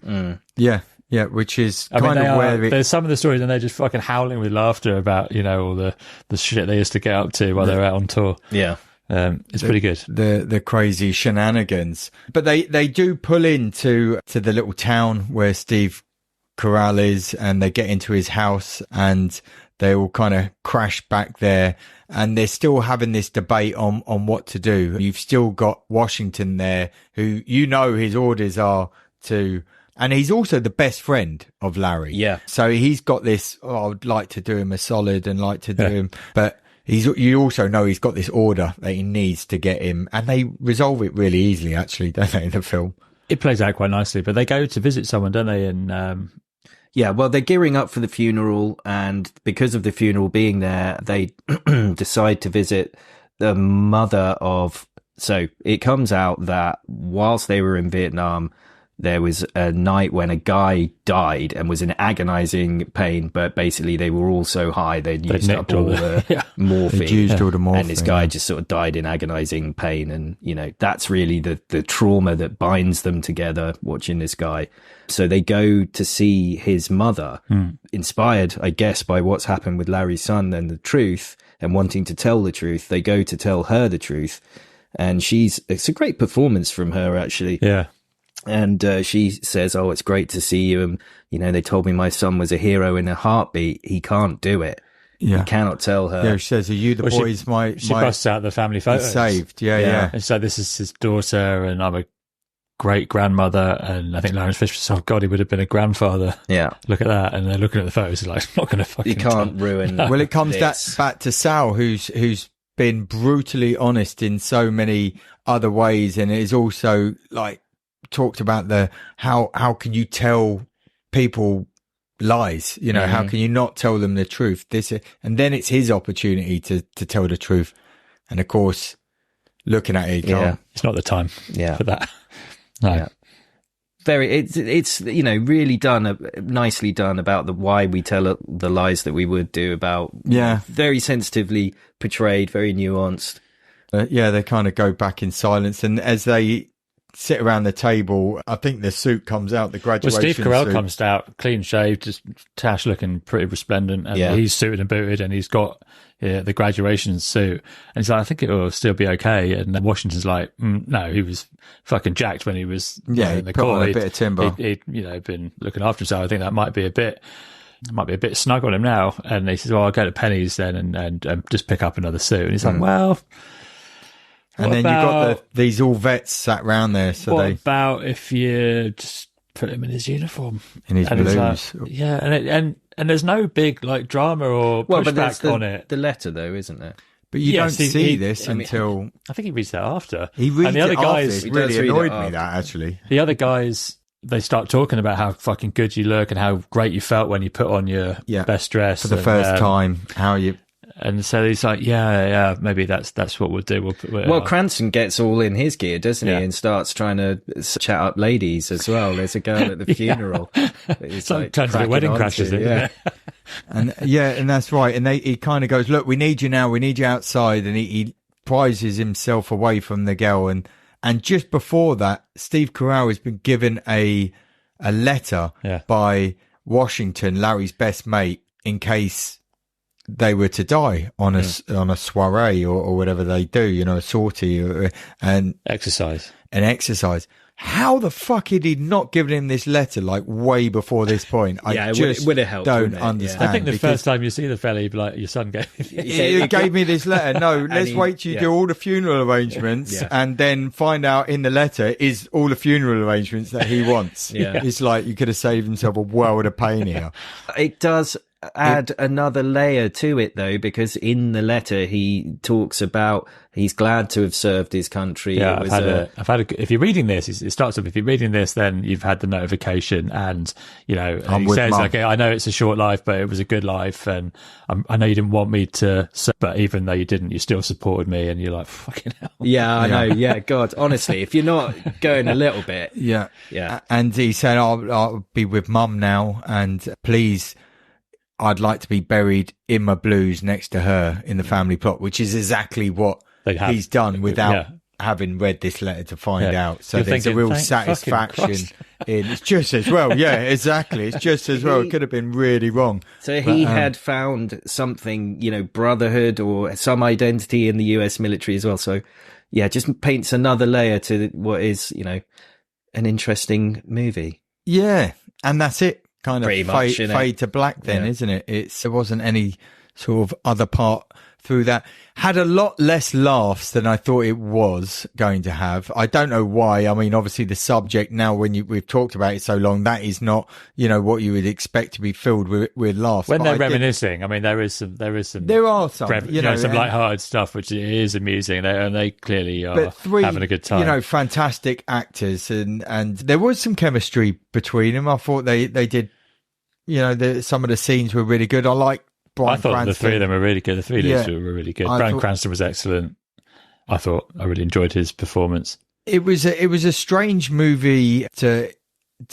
Yeah, which is where there's some of the stories and they're just fucking howling with laughter about, you know, all the shit they used to get up to while they were out on tour. Yeah. It's pretty good. The crazy shenanigans. But they do pull into the little town where Steve Carell is, and they get into his house, and they all kind of crash back there, and they're still having this debate on what to do. You've still got Washington there, who, you know, his orders are to, and he's also the best friend of Larry. Yeah. So he's got this, I'd like to do him a solid and like to do him, but you also know he's got this order that he needs to get him, and they resolve it really easily, actually, don't they, in the film? It plays out quite nicely, but they go to visit someone, don't they? And yeah, well, they're gearing up for the funeral, and because of the funeral being there, they decide to visit the mother of. So it comes out that whilst they were in Vietnam, there was a night when a guy died and was in agonizing pain, but basically they were all so high they'd used up all the morphine. They'd used all the morphine. And this guy just sort of died in agonizing pain. And, you know, that's really the trauma that binds them together, watching this guy. So they go to see his mother, inspired, I guess, by what's happened with Larry's son and the truth, and wanting to tell the truth. They go to tell her the truth. And it's a great performance from her, actually. yeah. And she says, "Oh, it's great to see you. And, you know, they told me my son was a hero in a heartbeat. He can't do it." Yeah. He cannot tell her. Yeah, she says, "Are you the boys?" She busts out the family photos. Saved. Yeah. And so this is his daughter, and I'm a great grandmother. And I think Lawrence Fishburne said, "Oh God, he would have been a grandfather." Yeah. Look at that. And they're looking at the photos. They're like, "I'm not going to fucking. You can't ruin. Well, it comes this. back to Sal, who's been brutally honest in so many other ways, and is also like talked about how can you tell people lies, you know, how can you not tell them the truth, and then it's his opportunity to tell the truth, and of course looking at it, it's not the time for that. No. Yeah. It's you know, really done, nicely done about why we tell the lies that we would do about, very sensitively portrayed, very nuanced. They kind of go back in silence, and as they sit around the table, I think the suit comes out, the graduation Steve Carell suit. comes out clean shaved, just Tash looking pretty resplendent, and he's suited and booted, and he's got the graduation suit, and he's like, "I think it will still be okay." And Washington's like, "No, he was fucking jacked when he was in the put court. on a bit of timber. He'd been looking after himself. I think that might be a bit snug on him now." And he says, "Well, I'll go to Penny's then and just pick up another suit." And he's like, "Well." And then you've got these all vets sat round there. So what about if you just put him in his uniform? In his blues. And there's no big like drama or pushback on it. The letter though, isn't there? But you don't see this until... I think he reads that after. He reads and the other guys, it really annoyed me, that, actually. The other guys, they start talking about how fucking good you look and how great you felt when you put on your best dress. For the first time, how you... And so he's like, yeah, maybe that's what we'll do. Well, Cranston gets all in his gear, doesn't he? And starts trying to chat up ladies as well. There's a girl at the funeral. It's like turns into Wedding Crashers, yeah. And that's right. And he kind of goes, "Look, we need you now. We need you outside." And he prizes himself away from the girl. And just before that, Steve Carell has been given a letter by Washington, Larry's best mate, in case they were to die on a soiree or whatever they do, you know, a sortie and exercise. How the fuck had he not given him this letter like way before this point? It would have helped. Don't understand. I think the first time you see the fella, you'd be like, your son gave me he gave me this letter. No, let's wait till you do all the funeral arrangements and then find out in the letter is all the funeral arrangements that he wants. It's like you could have saved himself a world of pain here. It does add another layer to it though, because in the letter he talks about he's glad to have served his country. If you're reading this, it starts off, if you're reading this, then you've had the notification, and you know, he says, "Okay, I know it's a short life, but it was a good life, and I know you didn't want me to, but even though you didn't, you still supported me." And you're like, "Fucking hell." Yeah, I know. Yeah, God, honestly, if you're not going a little bit, yeah. And he said, "I'll be with Mum now, and please, I'd like to be buried in my blues next to her in the family plot," which is exactly what he's done without having read this letter to find out. So there's a real satisfaction in it's just as well. Yeah, exactly. It's just as well. It could have been really wrong. So he had found something, you know, brotherhood or some identity in the US military as well. So yeah, just paints another layer to what is, you know, an interesting movie. Yeah. And that's it. kind of fade to black then, isn't it? There wasn't any sort of other part through that. Had a lot less laughs than I thought it was going to have. I don't know why. I mean, obviously the subject now, when we've talked about it so long, that is not, what you would expect to be filled with laughs. When they're reminiscing, I mean, there are some, some light-hearted stuff, which is amusing, and they clearly are having a good time. Fantastic actors, and there was some chemistry between them. I thought they did, some of the scenes were really good. I thought Cranston. The three of them were really good. The three leads were really good. Bryan Cranston was excellent. I really enjoyed his performance. It was a strange movie to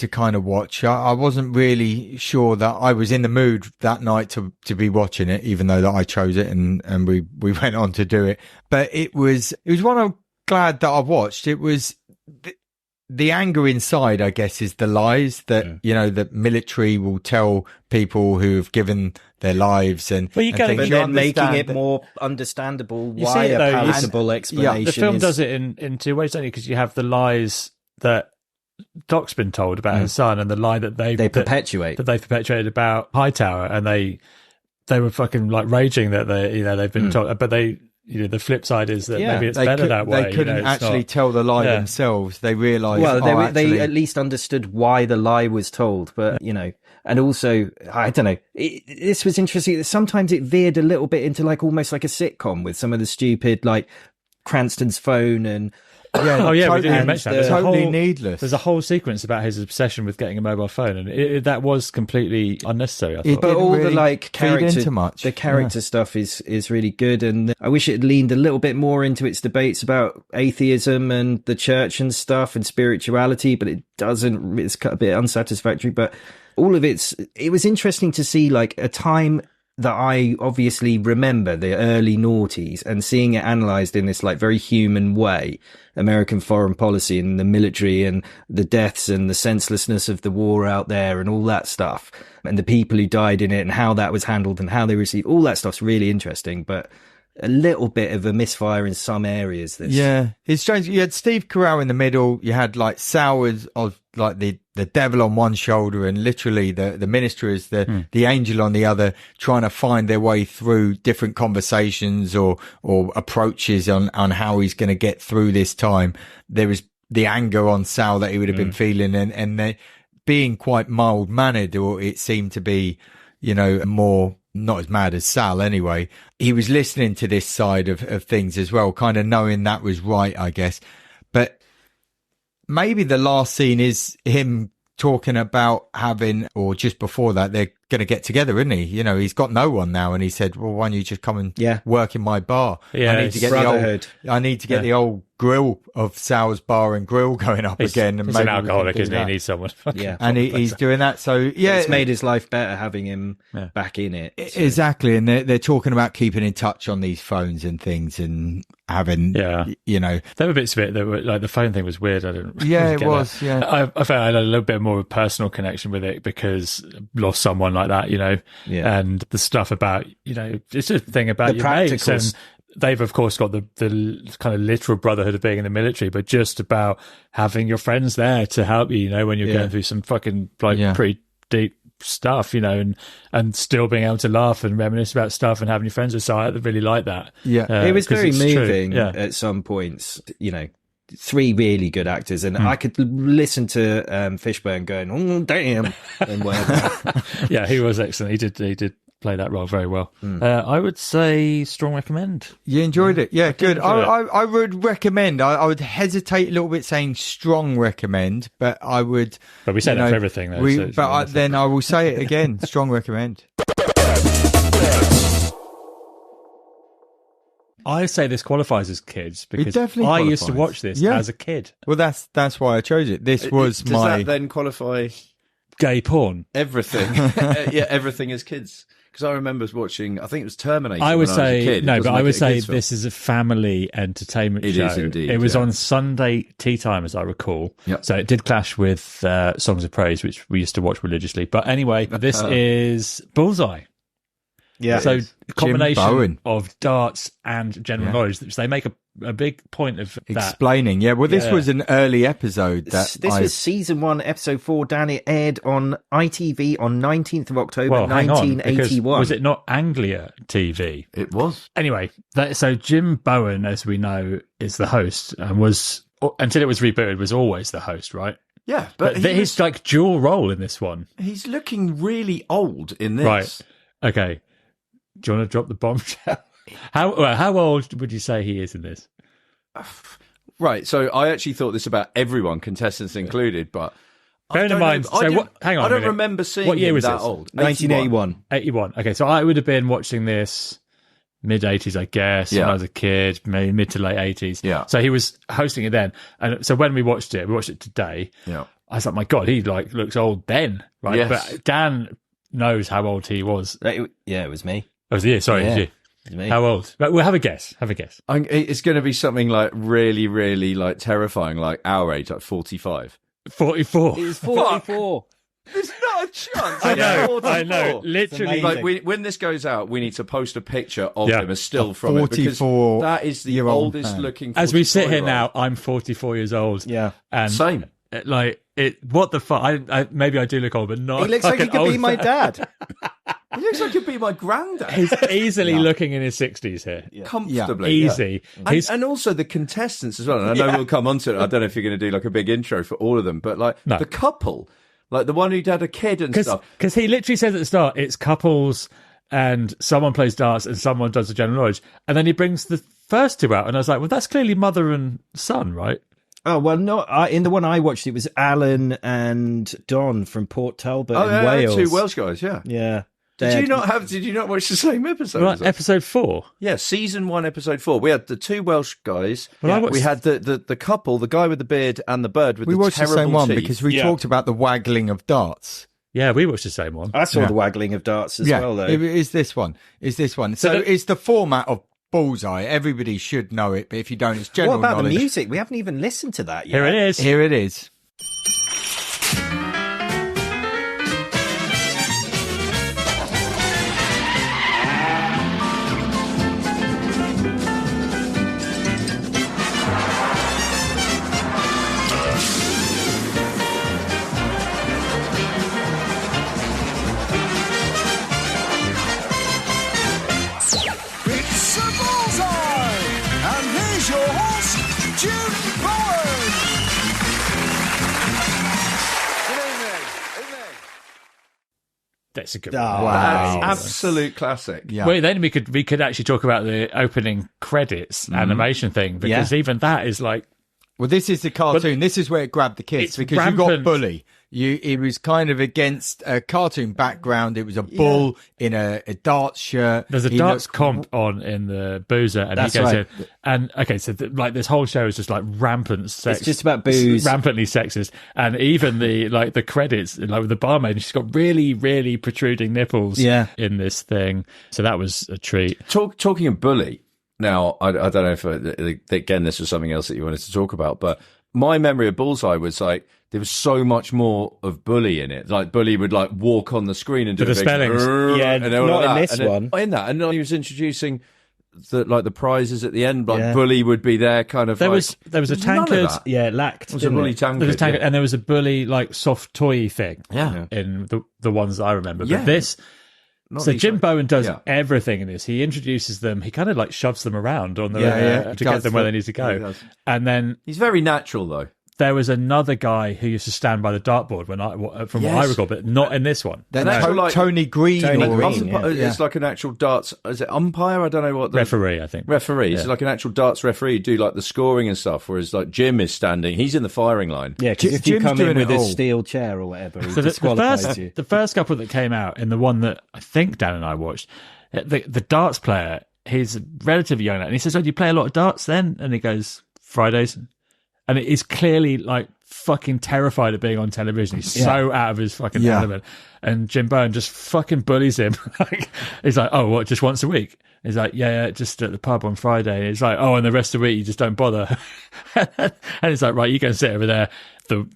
kind of watch. I wasn't really sure that I was in the mood that night to be watching it, even though that I chose it and we went on to do it. But it was one I'm glad that I watched. It was the anger inside, I guess, is the lies that the military will tell people who have given their lives, and but then making it more understandable why a palatable explanation. The film does it in two ways, don't you? Because you have the lies that Doc's been told about his son, and the lie that they perpetuate that they've perpetuated about Hightower, and they were fucking like raging that they've been told, but they. The flip side is that maybe it's better that way. They couldn't actually tell the lie themselves. They realised. Well, they at least understood why the lie was told, but and also I don't know. This was interesting. Sometimes it veered a little bit into almost like a sitcom with some of the stupid Cranston's phone and. Yeah, we didn't even mention that. Totally needless. There's a whole sequence about his obsession with getting a mobile phone, and that was completely unnecessary. I thought. But all really the character stuff is really good, and I wish it had leaned a little bit more into its debates about atheism and the church and stuff and spirituality, but it doesn't. It's a bit unsatisfactory, but all of it was interesting to see a time that I obviously remember, the early noughties, and seeing it analysed in this very human way, American foreign policy and the military and the deaths and the senselessness of the war out there and all that stuff, and the people who died in it and how that was handled and how they received, all that stuff's really interesting, but a little bit of a misfire in some areas. It's strange. You had Steve Carell in the middle. You had Sal of the devil on one shoulder, and literally the minister is the angel on the other, trying to find their way through different conversations or approaches on how he's going to get through this time. There is the anger on Sal that he would have been feeling, and they being quite mild mannered, or it seemed to be, more. Not as mad as Sal anyway. He was listening to this side of things as well, kind of knowing that was right, I guess. But maybe the last scene is him talking about having, or just before that, they're going to get together, isn't he? He's got no one now, and he said, well, why don't you just come and work in my bar? I need to get the old grill of Sal's Bar and Grill going up again. And he's an alcoholic, isn't he? He needs someone. And he's doing that. So it's made his life better having him back in it. So. Exactly. And they're talking about keeping in touch on these phones and things, and having, there were bits of it that were the phone thing was weird. I didn't. It was. That. Yeah. I felt I had a little bit more of a personal connection with it because I lost someone like that, and the stuff about, it's a thing about your mates, and they've of course got the kind of literal brotherhood of being in the military, but just about having your friends there to help you, when you're going through some fucking pretty deep stuff, and still being able to laugh and reminisce about stuff and having your friends with. So I really like that. It was very moving at some points, three really good actors, and I could listen to Fishburne going, "Oh damn," and whatever. He was excellent. He did play that role very well. I would say strong recommend. You enjoyed it? Yeah, good. I would recommend. I would hesitate a little bit saying strong recommend, but I would. But we say that for everything, though. Then I will say it again. Strong recommend. I say this qualifies as kids because I used to watch this as a kid. Well, that's why I chose it. This was does that then qualify gay porn? Everything. Everything as kids. Because I remember watching, I think it was Terminator. I would say, when I was a kid. No, but I would say this is a family entertainment show. It is indeed. It was on Sunday tea time, as I recall. Yep. So it did clash with Songs of Praise, which we used to watch religiously. But anyway, this is Bullseye. Yeah. So a combination Bowen. of darts and general knowledge. So they make a big point of that. Explaining. Yeah, well, this was an early episode. This was season 1, episode 4, Dan. It aired on ITV on 19th of October, 1981. Was it not Anglia TV? It was. Anyway, so Jim Bowen, as we know, is the host and was, until it was rebooted, was always the host, right? Yeah, but he's like dual role in this one. He's looking really old in this. Right. Okay. Do you want to drop the bombshell? How old would you say he is in this? Right. So I actually thought this about everyone, contestants included, but bearing in mind, hang on. I don't remember seeing what year was that this? old. 1981. 81. Okay, so I would have been watching this mid-80s, I guess, when I was a kid, maybe mid to late 80s. Yeah. So he was hosting it then. And so when we watched it today. Yeah. I was like, my God, he like looks old then, right? Yes. But Dan knows how old he was. Yeah, it was me. Oh, it was you? Sorry, yeah, it was me. How old? But we'll have a guess. It's going to be something like really, really like terrifying, like our age, like 45. 44. It was 44. There's not a chance. I know. Literally. Like when this goes out, we need to post a picture of him as still from 44 it, because that is the oldest looking. As we sit here now, I'm 44 years old. Yeah. And same. What the fuck? Maybe I do look old, but not. He looks like he could be my dad. He looks like he'd be my granddad. He's easily looking in his 60s here. Yeah. Comfortably. Easy. Yeah. And also the contestants as well. And I know we'll come on to it. I don't know if you're going to do like a big intro for all of them, but like the couple, like the one who'd had a kid and stuff. Because he literally says at the start, it's couples and someone plays darts and someone does the general knowledge. And then he brings the first two out. And I was like, well, that's clearly mother and son, right? Oh, well, no. In the one I watched, it was Alan and Don from Port Talbot in Wales. 2 Welsh guys, yeah. Yeah. Did you not watch the same episode? Right, episode 4. Yeah, season 1, episode 4. We had the 2 Welsh guys. We had the couple, the guy with the beard and the bird with the terrible teeth. We watched the same one because we talked about the waggling of darts. Yeah, we watched the same one. I saw the waggling of darts as well, though. It is this one. So it's the format of Bullseye. Everybody should know it, but if you don't, it's general knowledge. What about the music? We haven't even listened to that yet. Here it is. That's a good one. Wow. That's absolute classic. Yeah. Well, then we could actually talk about the opening credits animation thing, because even that is like... Well, this is the cartoon. This is where it grabbed the kids, because you got Bully. It was kind of against a cartoon background. It was a bull in a darts shirt. There's a darts comp on in the Boozer, and That's he goes right. in. And okay, so this whole show is just like rampant sex. It's just about booze, rampantly sexist, and even the credits, like with the barmaid, she's got really, really protruding nipples. In this thing, so that was a treat. Talking of Bully. Now, I don't know if, again, this was something else that you wanted to talk about, but my memory of Bullseye was like, there was so much more of Bully in it. Like, Bully would like walk on the screen and do the spellings. Yeah, and not in this one. In that, and then he was introducing the prizes at the end. Like Bully would be there, kind of. There was a tankard. Yeah, it lacked. There was a Bully tankard. There was a tankard, and there was a Bully like soft toy thing. Yeah, in the ones that I remember. But this. So Jim Bowen does everything in this. He introduces them. He kind of like shoves them around on the to get them where they need to go. And then he's very natural, though. There was another guy who used to stand by the dartboard from what I recall, but not in this one. Tony Green. It's like an actual darts. Is it umpire? I don't know what. Referee, I think. Referee. It's like an actual darts referee. Do like the scoring and stuff. Whereas like Jim is standing. He's in the firing line. Yeah, because if you come in with a steel chair or whatever, he disqualifies you. The first couple that came out, in the one that I think Dan and I watched, the darts player, he's a relatively young lad, and he says, "Oh, do you play a lot of darts then?" And he goes, "Fridays." And it is clearly like fucking terrified of being on television. He's so out of his fucking element. And Jim Bowen just fucking bullies him. He's like, oh, what, just once a week? He's like, yeah, just at the pub on Friday. He's like, oh, and the rest of the week you just don't bother. And he's like, right, you go and sit over there.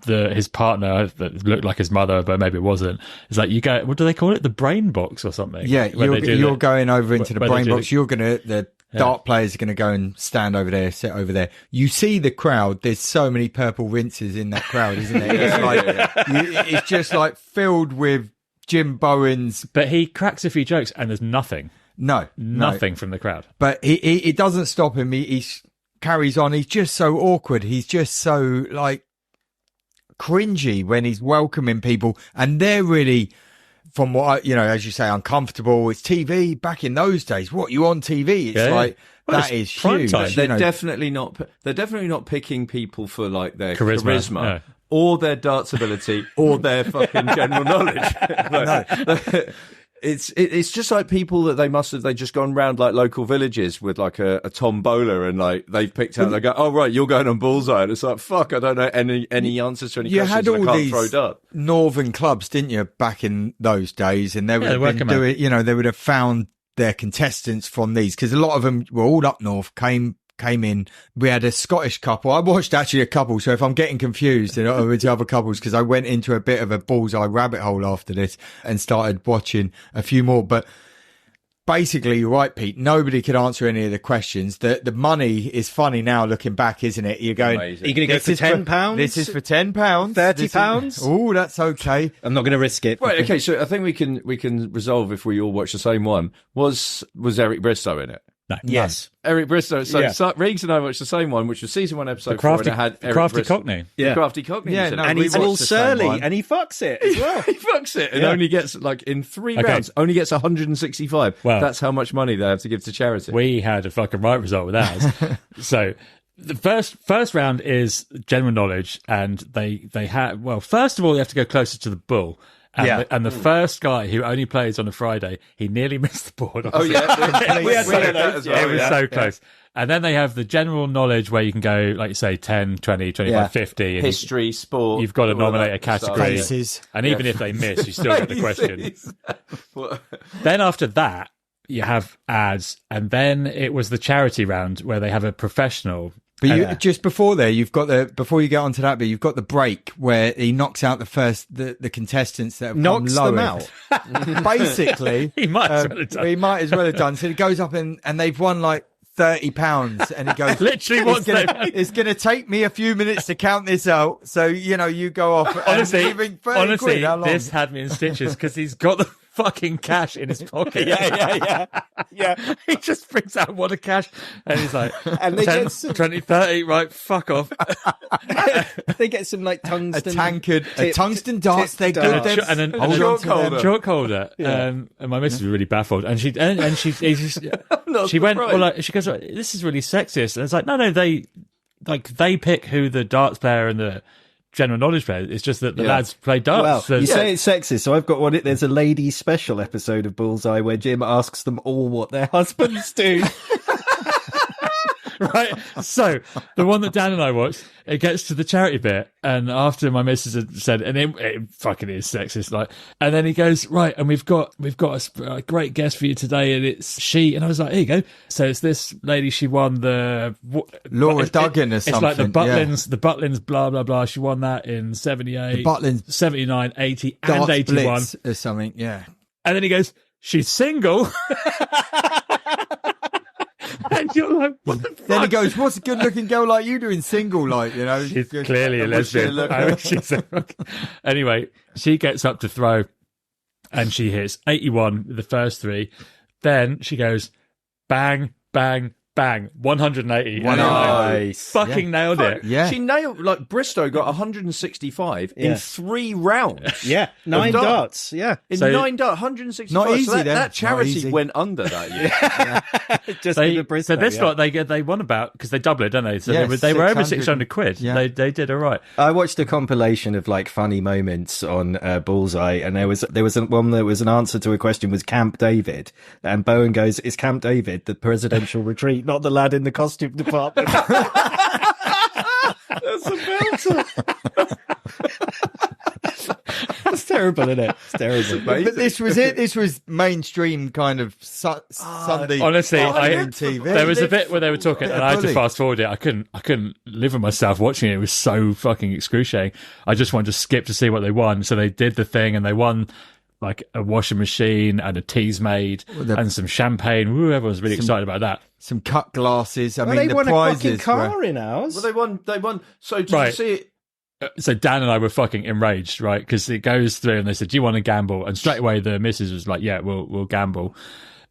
His partner that looked like his mother, but maybe it wasn't. It's like, you go, what do they call it? The brain box or something? Yeah, you're going over into the brain box. The dart players are going to go and stand over there, sit over there. You see the crowd. There's so many purple rinses in that crowd, isn't there? It's like it's just like filled with Jim Bowen's. But he cracks a few jokes, and there's nothing. Nothing from the crowd. But it doesn't stop him. He carries on. He's just so awkward. He's just so like cringy when he's welcoming people, and they're really, from what as you say, uncomfortable. It's TV back in those days. What, you on TV? It's like that is huge. They're definitely not picking people for like their charisma. Or their darts ability, or their fucking general knowledge. It's just like people that they just gone round like local villages with like a tombola, and like they've picked out. They go, oh right, you're going on Bullseye, and it's like, fuck, I don't know any answers to any questions. You had all I can't these throw dart. northern clubs, didn't you, back in those days? And they would have been doing, they would have found their contestants from these, because a lot of them were all up north, came in. We had a Scottish couple. I watched actually a couple, so if I'm getting confused with the other couples, because I went into a bit of a Bullseye rabbit hole after this and started watching a few more. But basically, you're right, Pete. Nobody could answer any of the questions. The money is funny now looking back, isn't it? You're going, amazing. Are you going to go for £10? This is for £10. £30? Oh, that's okay. I'm not going to risk it. Right, okay, so I think we can resolve if we all watch the same one. Was Eric Bristow in it? No. Yes. Eric Bristow. So Riggs and I watched the same one, which was season 1, episode 4, and it had Eric Crafty Bristow. Cockney. Yeah. Crafty Cockney. Yeah, and he's all surly, and he fucks it as well. He fucks it, and only gets, like, in 3 rounds, only gets 165. Well, that's how much money they have to give to charity. We had a fucking right result with ours. So the first round is general knowledge, and they had, well, first of all, you have to go closer to the bull. And the first guy who only plays on a Friday, he nearly missed the board. Oh, yeah. we had those. It was so close. And then they have the general knowledge where you can go, like you say, 10, 20, 25, 50. And history, sport. You've got to nominate a category. Faces. And even if they miss, you still get the question. Then after that, you have ads. And then it was the charity round where they have a professional. But just before there, before you get onto that bit, you've got the break where he knocks out the contestants that have knocks come them out. Basically, he might as well have done. He might as well have done. So he goes up and they've won like £30, and he goes, literally, it's going to take me a few minutes to count this out. So you go off. Honestly, quid, how long? This had me in stitches because he's got the fucking cash in his pocket. Yeah. He just brings out what a cash, and he's like, and they 10, 20, 30, right, fuck off. They get some like tungsten, tungsten darts. They're good. And a chalk holder. Yeah. And my missus was really baffled, and she went, she goes, this is really sexist, and it's like, no, they pick who the darts player and the general knowledge player. It's just that the lads play darts. Well, you say it's sexist, so I've got one. There's a ladies' special episode of Bullseye where Jim asks them all what their husbands do. Right, so the one that Dan and I watched, it gets to the charity bit, and after my missus had said, and it fucking is sexist, like, and then he goes, right, and we've got a great guest for you today, and it's she, and I was like, here you go. So it's this lady, she won the Laura Duggan or something. It's like the Butlins, blah blah blah. She won that in 78, the Butlins, 79, 80, and 81 Blitz or something. Yeah, and then he goes, she's single. And you're like, what the fuck? Then he goes, what's a good looking girl like you doing single, like, She's clearly a lesbian. Anyway, she gets up to throw and she hits 81 with the first 3. Then she goes bang, bang, bang, 180. Nice. Fucking nailed it. Yeah. She nailed, like, Bristow got 165 in 3 rounds. Yeah. 9 darts. Yeah. In 9 darts, 165. Not easy, so then. That charity went under that year. Just so this lot, they won about, because they double it, don't they? So they were over 600 quid. Yeah. They did all right. I watched a compilation of like funny moments on Bullseye, and there was one that was an answer to a question was Camp David, and Bowen goes, is Camp David the presidential retreat, not the lad in the costume department? That's a belter. It's terrible, isn't it? It's terrible. But this was it. This was mainstream kind of Sunday. Honestly, TV. There was a bit where they were talking, and I had to fast forward it. I couldn't live with myself watching it. It was so fucking excruciating. I just wanted to skip to see what they won. So they did the thing, and they won like a washing machine and a tea's made and some champagne. Woo, everyone's really excited about that. Some cut glasses. I mean, they the won prizes a fucking car were... in ours. Well, they won. So did you see it? So Dan and I were fucking enraged, right? Because it goes through and they said, do you want to gamble? And straight away the missus was like, yeah, we'll gamble.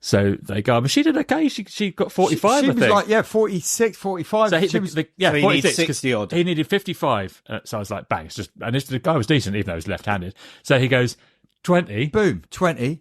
So they go, but she did okay. She got 45, she I think. was like, 46, 45. So he, she was, so 46, he needed 60 odd. He needed 55. So I was like, bang. It's just, and the guy was decent, even though he was left-handed. So he goes, 20. Boom, 20.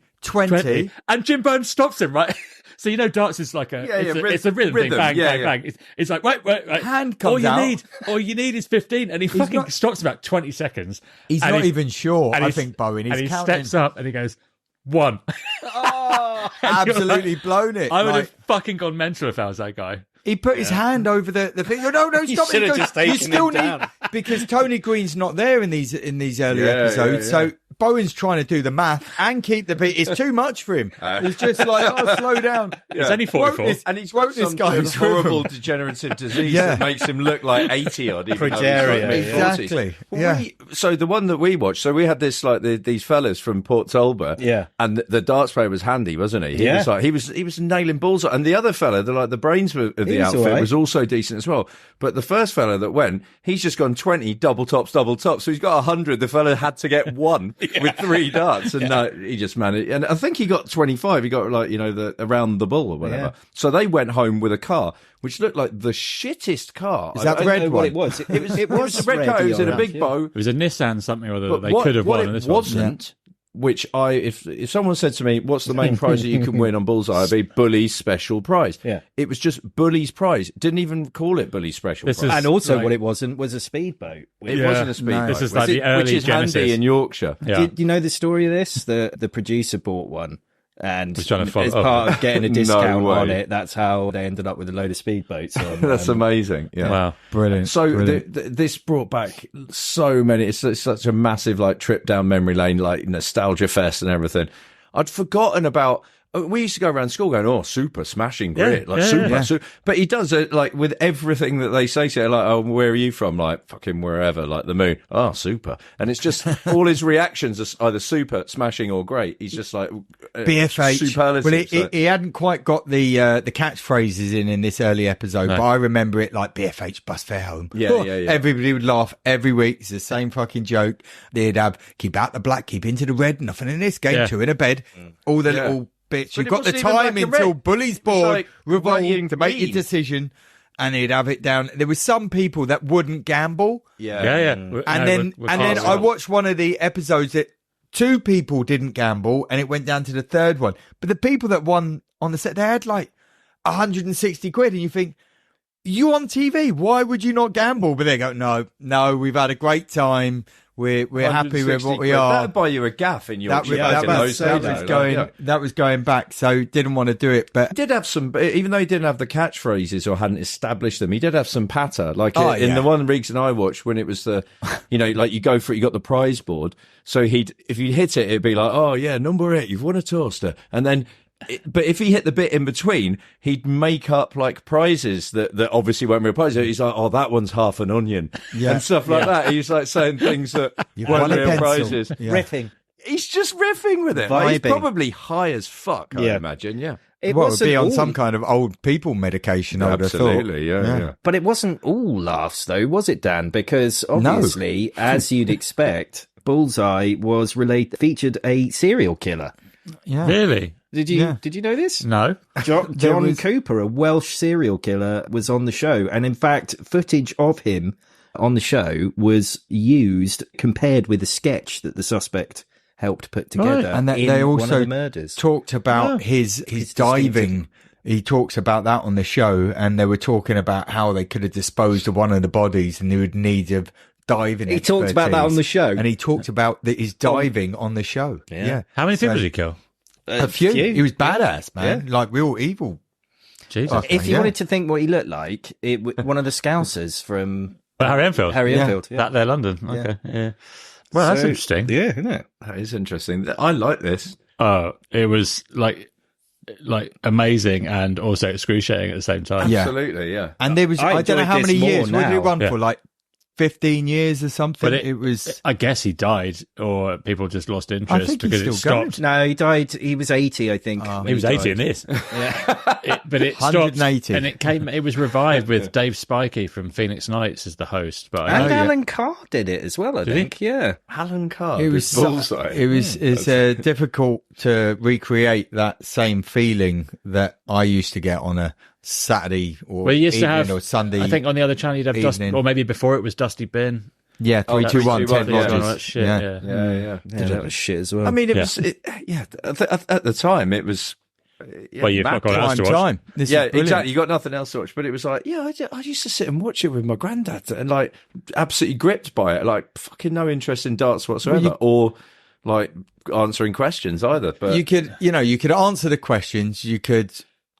And Jim Bones stops him, right? So you know, darts is like it's a rhythm thing. Bang, bang. It's like wait. Hand comes out. All you need is 15, and he fucking stops about 20 seconds. He's not even sure. I think Bowen. And he counting. steps up and he goes 1. Oh, absolutely blown it. I would have fucking gone mental if I was that guy. He put his hand over the thing. No, stop it. You still need down. because Tony Green's not there in these early episodes. So Bowen's trying to do the math and keep the beat. It's too much for him. It's just like, slow down. It's only 44. And he's got some horrible degenerative disease that makes him look like 80 odd. Progeria. Exactly. So the one that we watched, so we had this like these fellas from Port Talbot. Yeah. And the darts player was handy, wasn't he? He was nailing balls. And the other fella, the brains of the outfit was also decent as well. But the first fella that went, he's just gone 20 double tops. So he's got 100. The fella had to get one with 3 darts, and he just managed. And I think he got 25. He got like the around the bull or whatever. Yeah. So they went home with a car which looked like the shittest car. Is that the red one? It was. It was a red car. It was in a big bow. It was a Nissan something or other that they could have won. It wasn't. Which if someone said to me, what's the main prize that you can win on Bullseye, I'd be Bully's special prize. Yeah. It was just Bully's prize. Didn't even call it Bully's special prize. And also what it wasn't was a speedboat. It wasn't a speedboat. This is like the early which is Genesis. handy in Yorkshire. Yeah. Do you know the story of this? The producer bought one. And was trying to as part of getting a discount on it, that's how they ended up with a load of speedboats. That's amazing. Yeah. Wow. Brilliant. So this brought back so many. It's such a massive like trip down memory lane, like nostalgia fest and everything. I'd forgotten about. We used to go around school going, "Oh, super smashing grit, super." But he does it like with everything that they say. So like, "Oh, where are you from?" Like, fucking wherever, like the moon. Oh, super. And it's just all his reactions are either super, smashing, or great. He's just like BFH. Superlative. Well, he hadn't quite got the catchphrases in this early episode, but I remember it like BFH bus fare home. Yeah. Everybody would laugh every week. It's the same fucking joke. They'd have keep out the black, keep into the red. Nothing in this game. 2 in a bed. All the little. Bitch. You've got the time until Bully's board revolting to make your decision, and he'd have it down. There were some people that wouldn't gamble. Yeah. And then I watched one of the episodes that 2 people didn't gamble, and it went down to the 3rd one. But the people that won on the set, they had like 160 quid, and you think, you on TV, why would you not gamble? But they go, no, we've had a great time. We're happy with what we are. That'd buy you a gaff in Yorkshire. That was going back, so didn't want to do it. But he did have some, even though he didn't have the catchphrases or hadn't established them, he did have some patter. Like in the one Riggs and I watched, when it was the, like you go for it, you got the prize board. So if you hit it, it'd be like, oh yeah, number 8, you've won a toaster, and then. But if he hit the bit in between, he'd make up like prizes that obviously weren't real prizes. He's like, "Oh, that one's half an onion," and stuff like that. He's like saying things that weren't real prizes. Riffing. He's just riffing with it. Like, he's probably high as fuck. I imagine. Yeah. It would be on some kind of old people medication. I would have thought. Absolutely. Yeah. But it wasn't all laughs, though, was it, Dan? Because obviously, as you'd expect, Bullseye featured a serial killer. Yeah. Really? Did you know this? No. John Cooper, a Welsh serial killer, was on the show. And in fact, footage of him on the show was used, compared with a sketch that the suspect helped put together. And they also talked about his diving. He talks about that on the show, and they were talking about how they could have disposed of one of the bodies, and they would need of diving. He talked about that on the show, and he talked about his diving on the show. Yeah. How many people did he kill? A few. He was badass, man. Like real evil. Jesus. If you wanted to think what he looked like, one of the Scousers from Harry Enfield. Harry Enfield. Yeah. That there, London. Okay. Yeah. Well, that's interesting. Yeah, isn't it? That is interesting. I like this. Oh, it was like amazing and also excruciating at the same time. Yeah. Absolutely, yeah. And there was, I don't know how many years. What did it run Yeah. for? Like 15 years or something? But it was. I guess he died, or people just lost interest I think because he's it still going. stopped. No, he died. He was 80, I think. when He was 80 in died. this. Yeah. But it stopped. 180. And it was revived with Dave Spikey from Phoenix Nights as the host. But I And know, Alan Carr did it as well, I think. Yeah. Alan Carr. It was Bullseye. it's difficult to recreate that same feeling that I used to get on a Saturday or we used to evening have, or Sunday. I think on the other channel you'd have Dusty, evening. or maybe before it was Dusty Bin. Yeah, 321 Ted 321, Rogers. All that shit, yeah. yeah. Yeah. Yeah, that was shit as well. I mean, it Yeah. was, at the time, it was. Well, you've not got else Prime to watch. time. This Yeah, is brilliant. exactly. You got nothing else to watch, but it was like, yeah, I used to sit and watch it with my granddad, and like absolutely gripped by it, like fucking no interest in darts whatsoever, or like answering questions either. But You could answer the questions. You could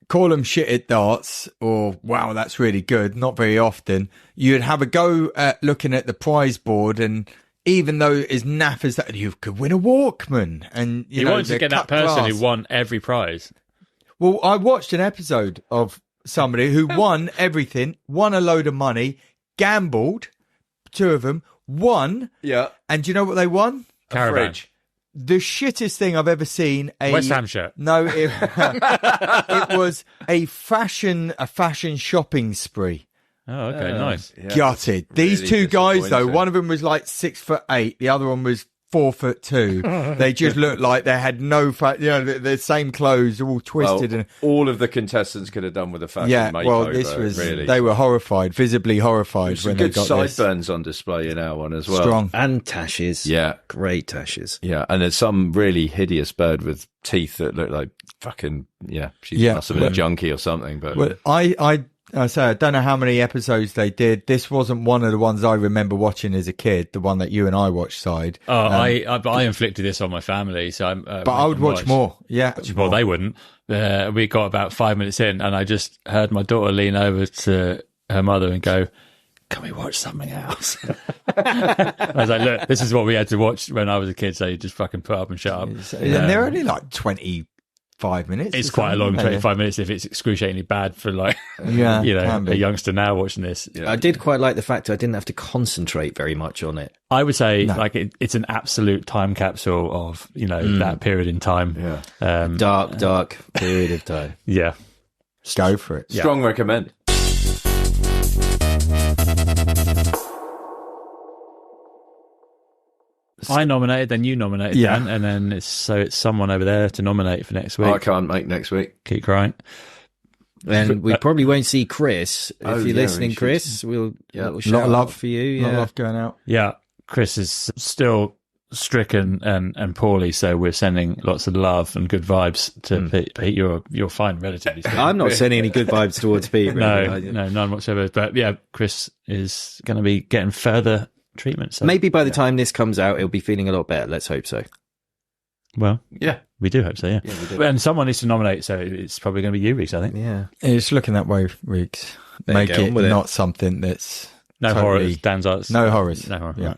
call them shit at darts, or wow, that's really good. Not very often. You'd have a go at looking at the prize board, and even though it's naff as that, you could win a Walkman. And You wanted to get that person who won every prize. Well, I watched an episode of somebody who won everything, won a load of money, gambled, two of them, won, yeah, and do you know what they won? Caravan. fridge. The shittest thing I've ever seen. West Ham shirt. No, it was a fashion shopping spree. Oh, okay, nice. Yeah. Gutted. These Really two guys, though, disappointing. one of them was like 6'8", the other one was 4'2". They just looked like they had no, the same clothes, all twisted Well, and. all of the contestants could have done with a fashion Yeah, makeover. well, this was. really. They were horrified, visibly horrified Some when they good got this. sideburns on display in our one as well. Strong. and tashes. Yeah, Great tashes. yeah, and there's some really hideous bird with teeth that look like fucking She Yeah. must have been a junkie or something. But Well, I say I don't know how many episodes they did. This wasn't one of the ones I remember watching as a kid. The one that you and I watched, Side. Oh, I inflicted this on my family, so I'm. But I would watch more. Yeah. Well, they wouldn't. We got about 5 minutes in, and I just heard my daughter lean over to her mother and go, "Can we watch something else?" I was like, "Look, this is what we had to watch when I was a kid, so you just fucking put up and shut up." And they're only like 25 minutes. It's or quite a long something. 25 minutes if it's excruciatingly bad for like, Yeah, can be. a youngster now watching this. I did quite like the fact I didn't have to concentrate very much on it. I would say like it's an absolute time capsule of, that period in time. yeah, Dark period of time. Yeah. Go for it. strong recommend. I nominated, then you nominated, Yeah. Dan, and then it's someone over there to nominate for next week. I can't make next week. Keep crying. And we probably won't see Chris. If Oh, you're yeah, listening, we should. Chris, we'll Yeah. little Lot shout of love out for you. Not Yeah. love going out. Yeah, Chris is still stricken and poorly, so we're sending lots of love and good vibes to Pete. Pete, you're fine, relatively speaking. I'm not sending any good vibes towards Pete. Really. No, none whatsoever. But yeah, Chris is going to be getting further treatment. So Maybe by the time this comes out, he'll be feeling a lot better. Let's hope so. well, Yeah, we do hope so. Yeah, we do. and someone needs to nominate, so it's probably going to be you, Reese. I think. Yeah. It's looking that way, Riggs. There you Make go, it on with it. not something that's No totally- horrors. Dan's arts. No horrors. No horror. Yeah. Right.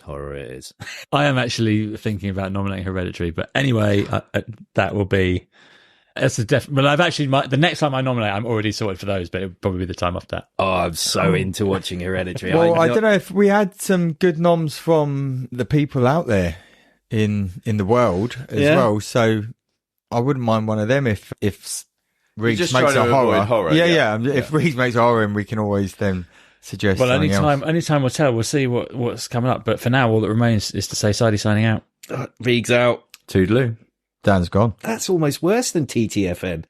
Horror it is. I am actually thinking about nominating Hereditary, but anyway, that will be. That's a But I've actually the next time I nominate, I'm already sorted for those, but it'll probably be the time after that. Oh, I'm so into watching Hereditary. Well, I don't know if we had some good noms from the people out there in the world as well. So I wouldn't mind one of them if Riggs just makes trying a to avoid horror. horror, Yeah. If Riggs makes a horror, and we can always then suggest. Well, something else. anytime we'll tell. We'll see what's coming up. But for now, all that remains is to say, Sidey signing out. Riggs out. Toodaloo. Dan's gone. That's almost worse than TTFN.